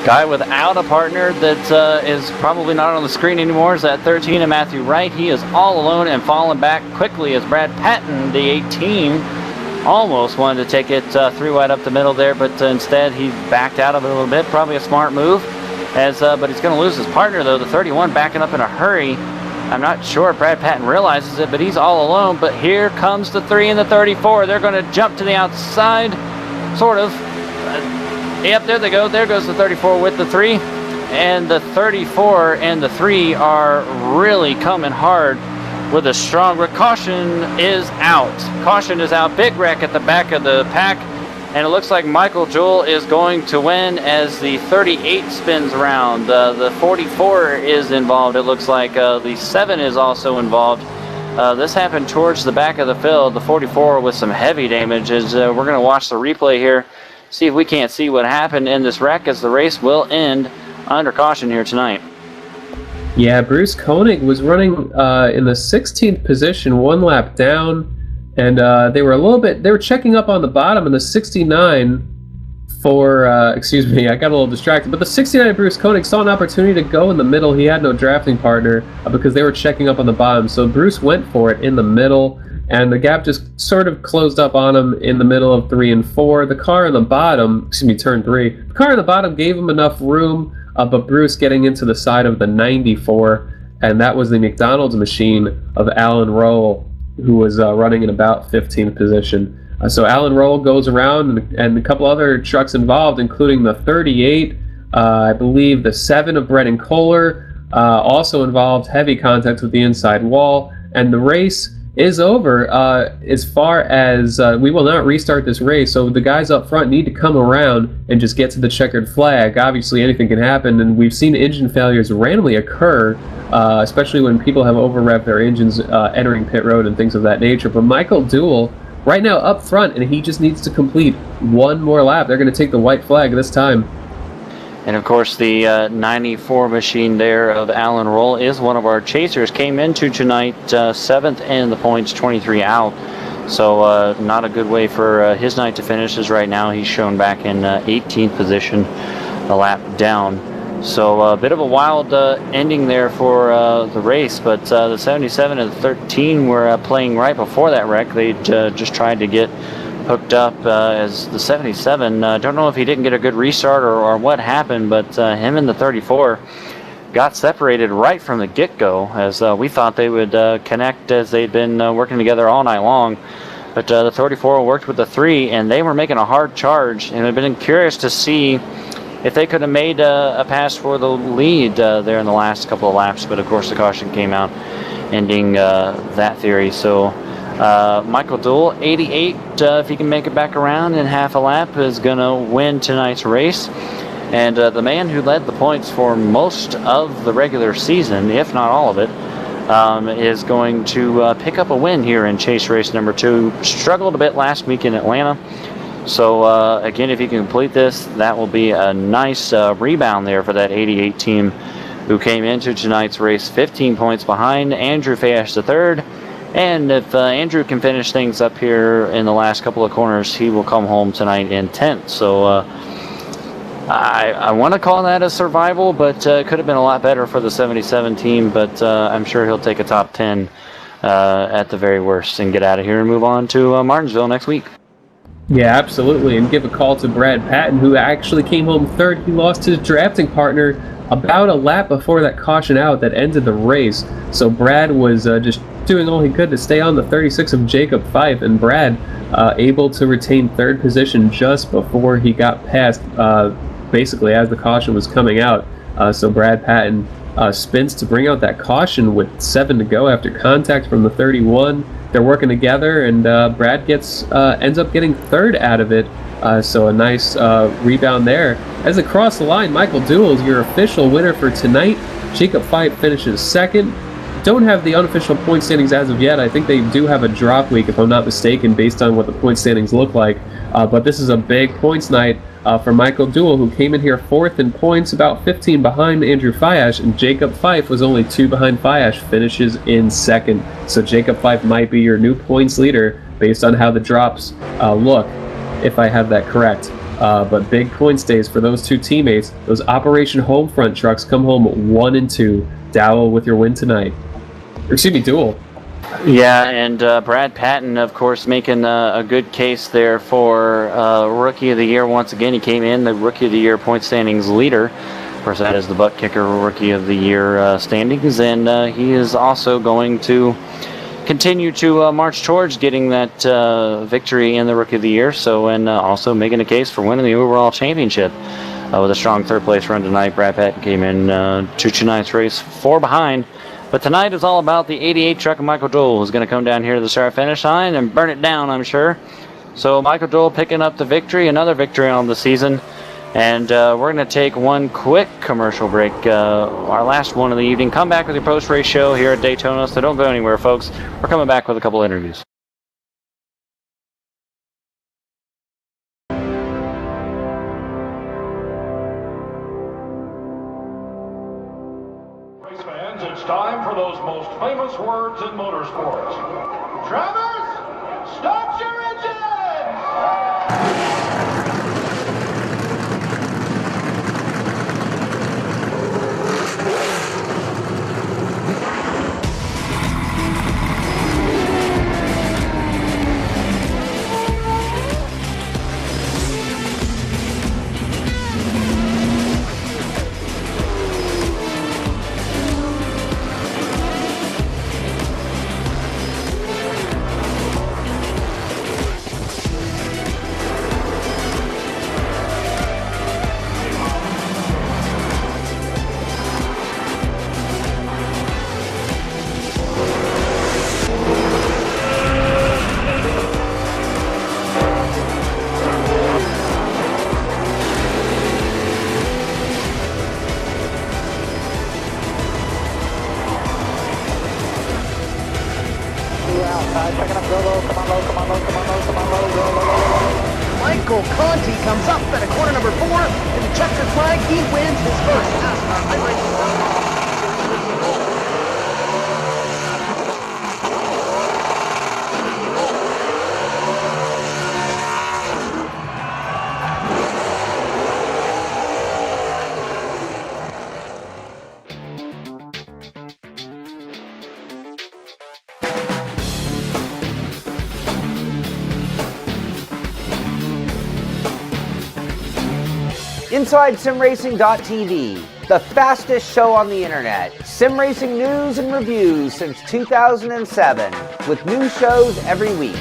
Guy without a partner that is probably not on the screen anymore is that 13 of Matthew Wright. He is all alone and falling back quickly as Brad Patton, the 18, almost wanted to take it 3 wide up the middle there, but instead he backed out of it a little bit. Probably a smart move, but he's going to lose his partner, though. The 31 backing up in a hurry. I'm not sure if Brad Patton realizes it, but he's all alone. But here comes the 3 and the 34. They're going to jump to the outside, sort of. Yep, there they go. There goes the 34 with the 3. And the 34 and the 3 are really coming hard with a strong wreck. Caution is out. Caution is out. Big wreck at the back of the pack. And it looks like Michael Dewell is going to win as the 38 spins around. The 44 is involved. It looks like the 7 is also involved. This happened towards the back of the field. The 44 with some heavy damage. As we're going to watch the replay here, see if we can't see what happened in this wreck, as the race will end under caution here tonight. Yeah, Bruce Koenig was running in the 16th position, 1 lap down, and they were checking up on the bottom in the 69 for, excuse me, I got a little distracted, but the 69 Bruce Koenig saw an opportunity to go in the middle. He had no drafting partner because they were checking up on the bottom, so Bruce went for it in the middle, and the gap just sort of closed up on him in the middle of 3 and 4. The car in the bottom, turn 3, the car in the bottom gave him enough room, but Bruce getting into the side of the 94 and that was the McDonald's machine of Alan Roll, who was running in about 15th position. So Alan Roll goes around, and a couple other trucks involved, including the 38, I believe the 7 of Brennan Kohler, also involved heavy contact with the inside wall, and the race is over. As far as we will not restart this race, so the guys up front need to come around and just get to the checkered flag. Obviously anything can happen, and we've seen engine failures randomly occur, especially when people have over-revved their engines entering pit road and things of that nature. But Michael Duell right now up front, and he just needs to complete one more lap. They're going to take the white flag this time. And of course, the 94 machine there of Alan Roll is one of our chasers. Came into tonight 7th in the points, 23 out. So not a good way for his night to finish, as right now he's shown back in 18th position, a lap down. So a bit of a wild ending there for the race, but the 77 and the 13 were playing right before that wreck. They just tried to get hooked up as the 77. Don't know if he didn't get a good restart or what happened, but him and the 34 got separated right from the get-go, as we thought they would connect, as they'd been working together all night long. But the 34 worked with the 3, and they were making a hard charge, and I've been curious to see if they could have made a pass for the lead there in the last couple of laps, but of course the caution came out, ending that theory. So Michael Duell, 88, if he can make it back around in half a lap, is going to win tonight's race. And the man who led the points for most of the regular season, if not all of it, is going to pick up a win here in chase race number 2. Struggled a bit last week in Atlanta. So again, if he can complete this, that will be a nice rebound there for that 88 team, who came into tonight's race 15 points behind Andrew Fayash III. And if Andrew can finish things up here in the last couple of corners, he will come home tonight in 10th. So I want to call that a survival, but it could have been a lot better for the 77 team. But I'm sure he'll take a top 10 at the very worst and get out of here and move on to Martinsville next week. Yeah, absolutely, and give a call to Brad Patton, who actually came home 3rd. He lost his drafting partner about a lap before that caution out that ended the race. So Brad was just doing all he could to stay on the 36 of Jacob Fife, and Brad able to retain 3rd position just before he got past, basically as the caution was coming out. So Brad Patton spins to bring out that caution with 7 to go after contact from the 31. They're working together, and Brad ends up getting 3rd out of it. So a nice rebound there. As across the line, Michael Duell is your official winner for tonight. Jacob Fife finishes 2nd. Don't have the unofficial point standings as of yet. I think they do have a drop week, if I'm not mistaken, based on what the point standings look like. But this is a big points night for Michael Duell, who came in here 4th in points, about 15 behind Andrew Fayash, and Jacob Fife was only 2 behind Fayash, finishes in 2nd. So Jacob Fife might be your new points leader based on how the drops look, if I have that correct. But big points days for those two teammates. Those Operation Homefront trucks come home 1 and 2. Dowell with your win tonight. Excuse me, Duell. Yeah, and Brad Patton, of course, making a good case there for Rookie of the Year once again. He came in the Rookie of the Year point standings leader. Of course, that is the butt kicker Rookie of the Year standings, and he is also going to continue to march towards getting that victory in the Rookie of the Year. So, and also making a case for winning the overall championship with a strong 3rd place run tonight. Brad Patton came in to tonight's race 4 behind. But tonight is all about the 88 truck of Michael Duell, who's going to come down here to the start-finish line and burn it down, I'm sure. So Michael Duell picking up the victory, another victory on the season. And we're going to take one quick commercial break, our last one of the evening. Come back with your post-race show here at Daytona, so don't go anywhere, folks. We're coming back with a couple interviews. It's time for those most famous words in motorsports. Travis, start your engine! Michael Conti comes up at a corner number 4, and the checkered flag, he wins his first NASCAR iRacing. InsideSimRacing.tv, the fastest show on the internet. Sim racing news and reviews since 2007, with new shows every week.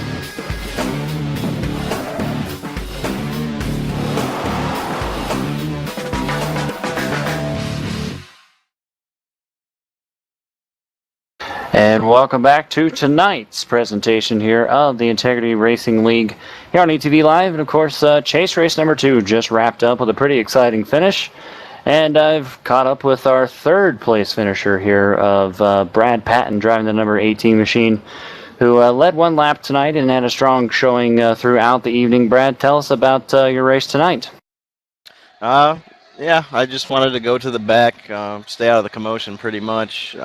And welcome back to tonight's presentation here of the Integrity Racing League here on ETV Live. And of course, chase race number 2 just wrapped up with a pretty exciting finish. And I've caught up with our third place finisher here of Brad Patton driving the number 18 machine, who led one lap tonight and had a strong showing throughout the evening. Brad, tell us about your race tonight. Yeah, I just wanted to go to the back, stay out of the commotion pretty much.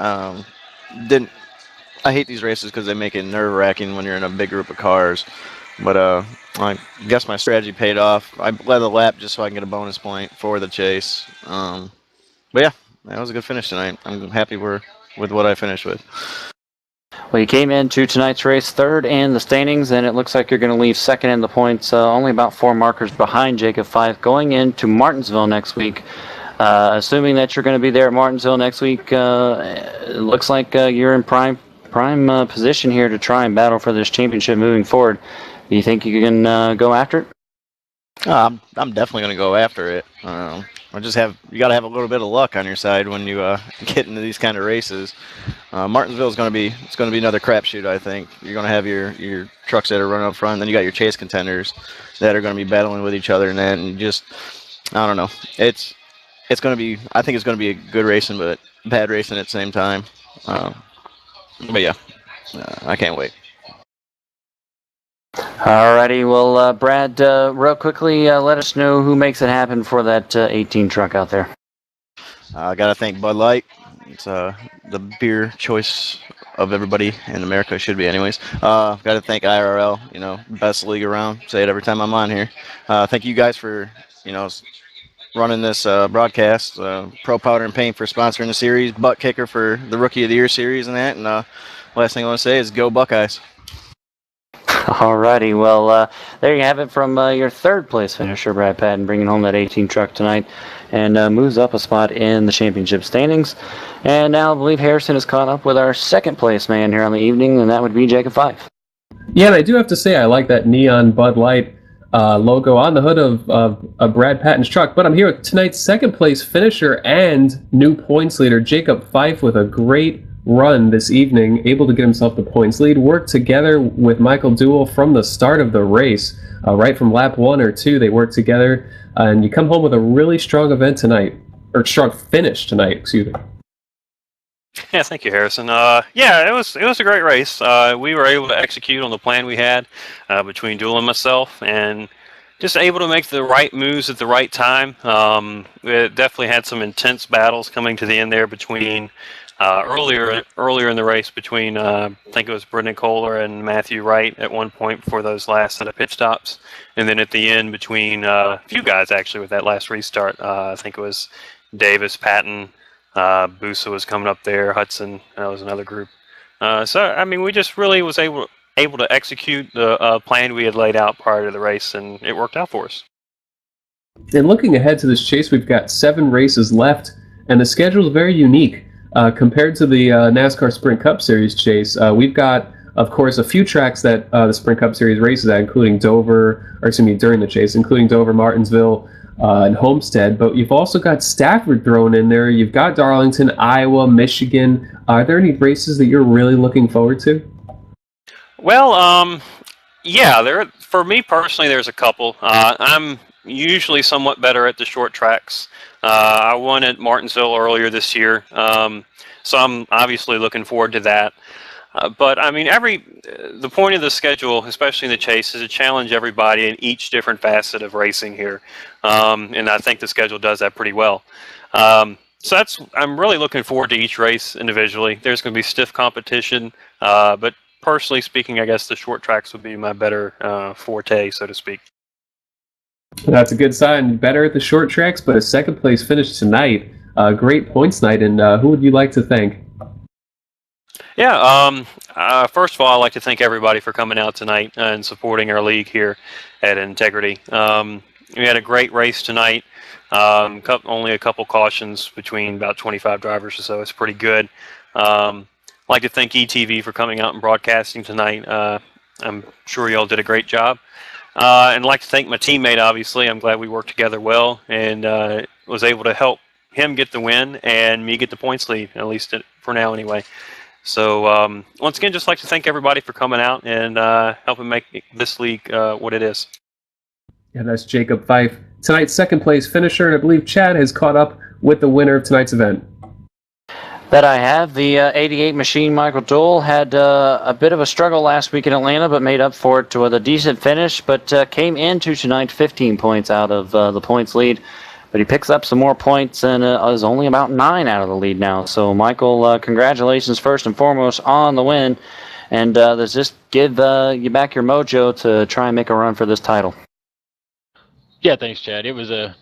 I hate these races because they make it nerve-wracking when you're in a big group of cars. But I guess my strategy paid off. I led a lap just so I can get a bonus point for the chase. But yeah, that was a good finish tonight. I'm happy with what I finished with. Well, you came into tonight's race third in the standings, and it looks like you're going to leave second in the points, only about 4 markers behind Jacob Fife, going into Martinsville next week. Assuming that you're going to be there at Martinsville next week, it looks like you're in prime position here to try and battle for this championship moving forward. Do you think you can go after it? I'm definitely going to go after it. You got to have a little bit of luck on your side when you get into these kind of races. Martinsville is going to be another crapshoot. I think you're going to have your trucks that are running up front, then you got your chase contenders that are going to be battling with each other, and then just I don't know. It's going to be. I think it's going to be a good racing, but bad racing at the same time. But yeah, I can't wait. Alrighty, well, Brad, real quickly, let us know who makes it happen for that 18 truck out there. I got to thank Bud Light. It's the beer choice of everybody in America, should be anyways. Got to thank IRL, best league around. Say it every time I'm on here. Thank you guys for, running this broadcast. Pro Powder and Paint for sponsoring the series. Butt Kicker for the Rookie of the Year series and that. And last thing I want to say is go Buckeyes. Alrighty, well, there you have it from your third place finisher, Brad Patton, bringing home that 18 truck tonight, and moves up a spot in the championship standings. And now I believe Harrison is caught up with our second place man here on the evening, and that would be Jacob Fife. Yeah, and I do have to say I like that neon Bud Light logo on the hood of Brad Patton's truck. But I'm here with tonight's second place finisher and new points leader, Jacob Fife, with a great run this evening, able to get himself the points lead. Worked together with Michael Duell from the start of the race, right from lap 1 or 2. They worked together, and you come home with a really strong event tonight, or strong finish tonight, excuse me. Yeah, thank you, Harrison. Yeah, it was a great race. We were able to execute on the plan we had between Duell and myself, and just able to make the right moves at the right time. We definitely had some intense battles coming to the end there between earlier in the race between I think it was Brendan Kohler and Matthew Wright at one point for those last set of pit stops, and then at the end between a few guys actually with that last restart. I think it was Davis, Patton. Busa was coming up there, Hudson, that was another group. So, I mean, we just really was able to execute the plan we had laid out prior to the race, and it worked out for us. And looking ahead to this chase, we've got 7 races left, and the schedule is very unique. Compared to the NASCAR Sprint Cup Series chase, we've got, of course, a few tracks that the Sprint Cup Series races at, including during the chase, including Dover, Martinsville, and Homestead, but you've also got Stafford thrown in there. You've got Darlington, Iowa, Michigan. Are there any races that you're really looking forward to? Well, yeah, for me personally, there's a couple. I'm usually somewhat better at the short tracks. I won at Martinsville earlier this year, so I'm obviously looking forward to that. But I mean, the point of the schedule, especially in the chase, is to challenge everybody in each different facet of racing here, and I think the schedule does that pretty well. So I'm really looking forward to each race individually. There's going to be stiff competition, but personally speaking, I guess the short tracks would be my better forte, so to speak. That's a good sign. Better at the short tracks, but a second place finish tonight. Great points night, and who would you like to thank? Yeah, first of all, I'd like to thank everybody for coming out tonight and supporting our league here at Integrity. We had a great race tonight. Only a couple cautions between about 25 drivers or so. It's pretty good. I'd like to thank ETV for coming out and broadcasting tonight. I'm sure y'all did a great job. And I'd like to thank my teammate, obviously. I'm glad we worked together well and was able to help him get the win and me get the points lead, at least for now anyway. So once again, just like to thank everybody for coming out and helping make this league what it is. Yeah, that's Jacob Fife, tonight's second place finisher, and I believe Chad has caught up with the winner of tonight's event. That I have. The 88 machine, Michael Dole, had a bit of a struggle last week in Atlanta, but made up for it with a decent finish, but came into tonight 15 points out of the points lead. But he picks up some more points and is only about 9 out of the lead now. So, Michael, congratulations first and foremost on the win. And let's just give you back your mojo to try and make a run for this title. Yeah, thanks, Chad. It was a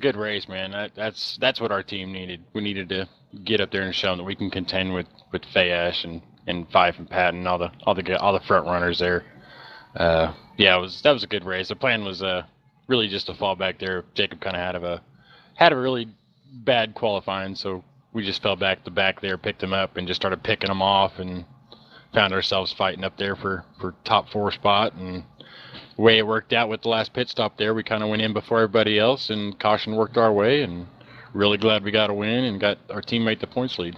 good race, man. That's what our team needed. We needed to get up there and show them that we can contend with Fayesh and Fife and Patton, all the front runners there. That was a good race. The plan was really just to fall back there. Jacob kind of had a really bad qualifying, so we just fell back the back there, picked him up, and just started picking them off, and found ourselves fighting up there for top 4 spot. And the way it worked out with the last pit stop there, we kind of went in before everybody else, and caution worked our way, and really glad we got a win and got our teammate the points lead.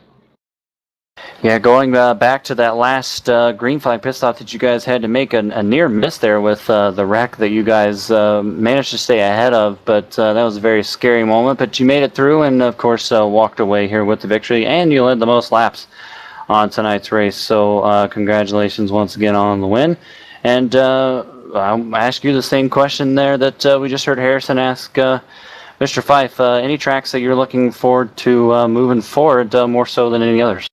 Yeah, going back to that last green flag pit stop that you guys had to make a near miss there with the wreck that you guys managed to stay ahead of, but that was a very scary moment. But you made it through and, of course, walked away here with the victory, and you led the most laps on tonight's race. So congratulations once again on the win. And I'll ask you the same question there that we just heard Harrison ask Mr. Fife. Any tracks that you're looking forward to moving forward more so than any others?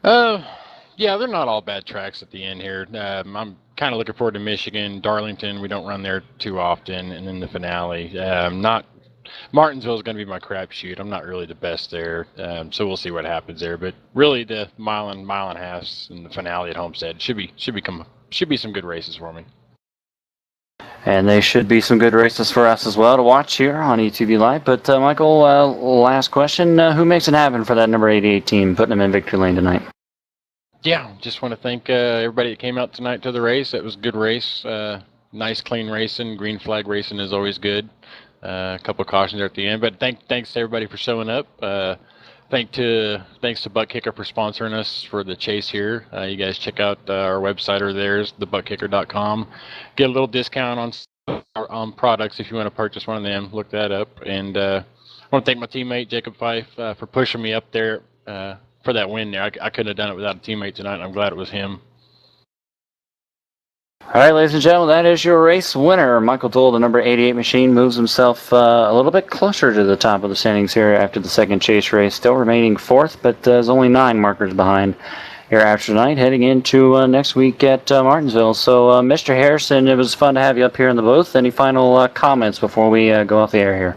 Yeah, they're not all bad tracks at the end here. I'm kind of looking forward to Michigan, Darlington. We don't run there too often, and then the finale. Martinsville is going to be my crapshoot. I'm not really the best there, so we'll see what happens there. But really, the mile and a half and the finale at Homestead should be some good races for me. And they should be some good races for us as well to watch here on ETV Live. But Michael, last question: who makes it happen for that number 88 team, putting them in victory lane tonight? Yeah, just want to thank everybody that came out tonight to the race. It was a good race, nice clean racing. Green flag racing is always good. A couple of cautions there at the end, but thanks to everybody for showing up. Thanks to Butt Kicker for sponsoring us for the chase here. You guys check out our website or theirs, thebuttkicker.com. Get a little discount on products if you want to purchase one of them. Look that up. And I want to thank my teammate Jacob Fife for pushing me up there for that win there. I couldn't have done it without a teammate tonight, and I'm glad it was him. All right, ladies and gentlemen, that is your race winner. Michael Dole, the number 88 machine, moves himself a little bit closer to the top of the standings here after the second chase race. Still remaining fourth, but is only 9 markers behind here after tonight, heading into next week at Martinsville. So, Mr. Harrison, it was fun to have you up here in the booth. Any final comments before we go off the air here?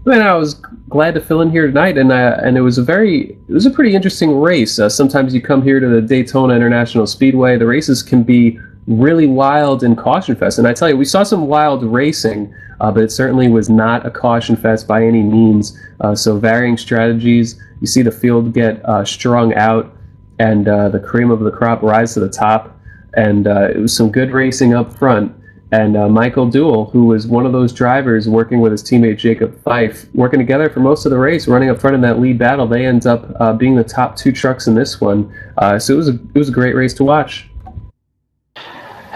Man, I was glad to fill in here tonight, and it was a pretty interesting race. Sometimes you come here to the Daytona International Speedway. The races can be really wild and caution fest, and I tell you, we saw some wild racing, but it certainly was not a caution fest by any means. So varying strategies, you see the field get strung out, and the cream of the crop rise to the top, and it was some good racing up front. And Michael Dole, who was one of those drivers working with his teammate Jacob Fife, working together for most of the race, running up front in that lead battle, they end up being the top 2 trucks in this one. So it was a great race to watch.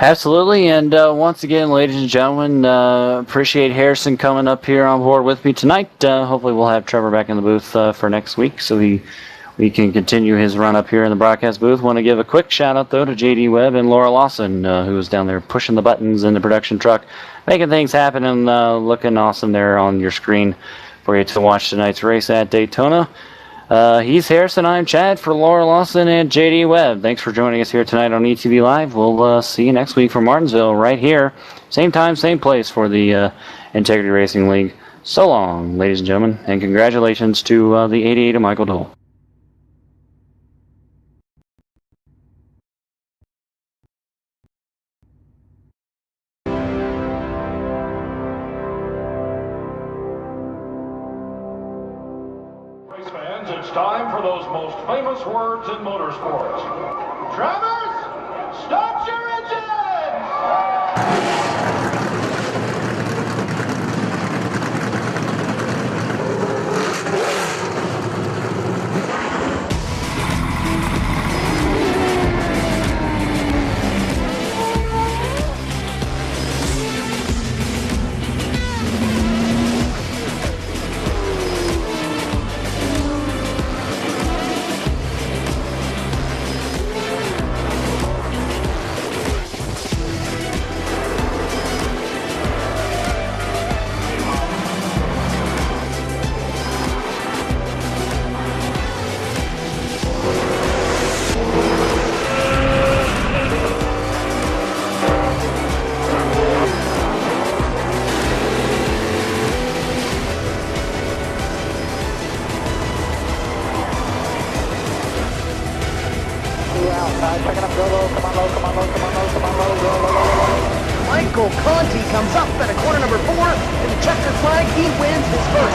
Absolutely, and once again, ladies and gentlemen, appreciate Harrison coming up here on board with me tonight. Hopefully we'll have Trevor back in the booth for next week so we we can continue his run up here in the broadcast booth. Want to give a quick shout out though to JD Webb and Laura Lawson, who was down there pushing the buttons in the production truck, making things happen and looking awesome there on your screen for you to watch tonight's race at Daytona. He's Harrison, I'm Chad for Laura Lawson and JD Webb. Thanks for joining us here tonight on ETV Live. We'll see you next week from Martinsville right here. Same time, same place for the Integrity Racing League. So long, ladies and gentlemen, and congratulations to the 88 of Michael Dole. Race fans, it's time for those most famous words in motorsports. Travis, start your engines! Michael Conti comes up at a corner number 4 in the checkered flag. He wins his first.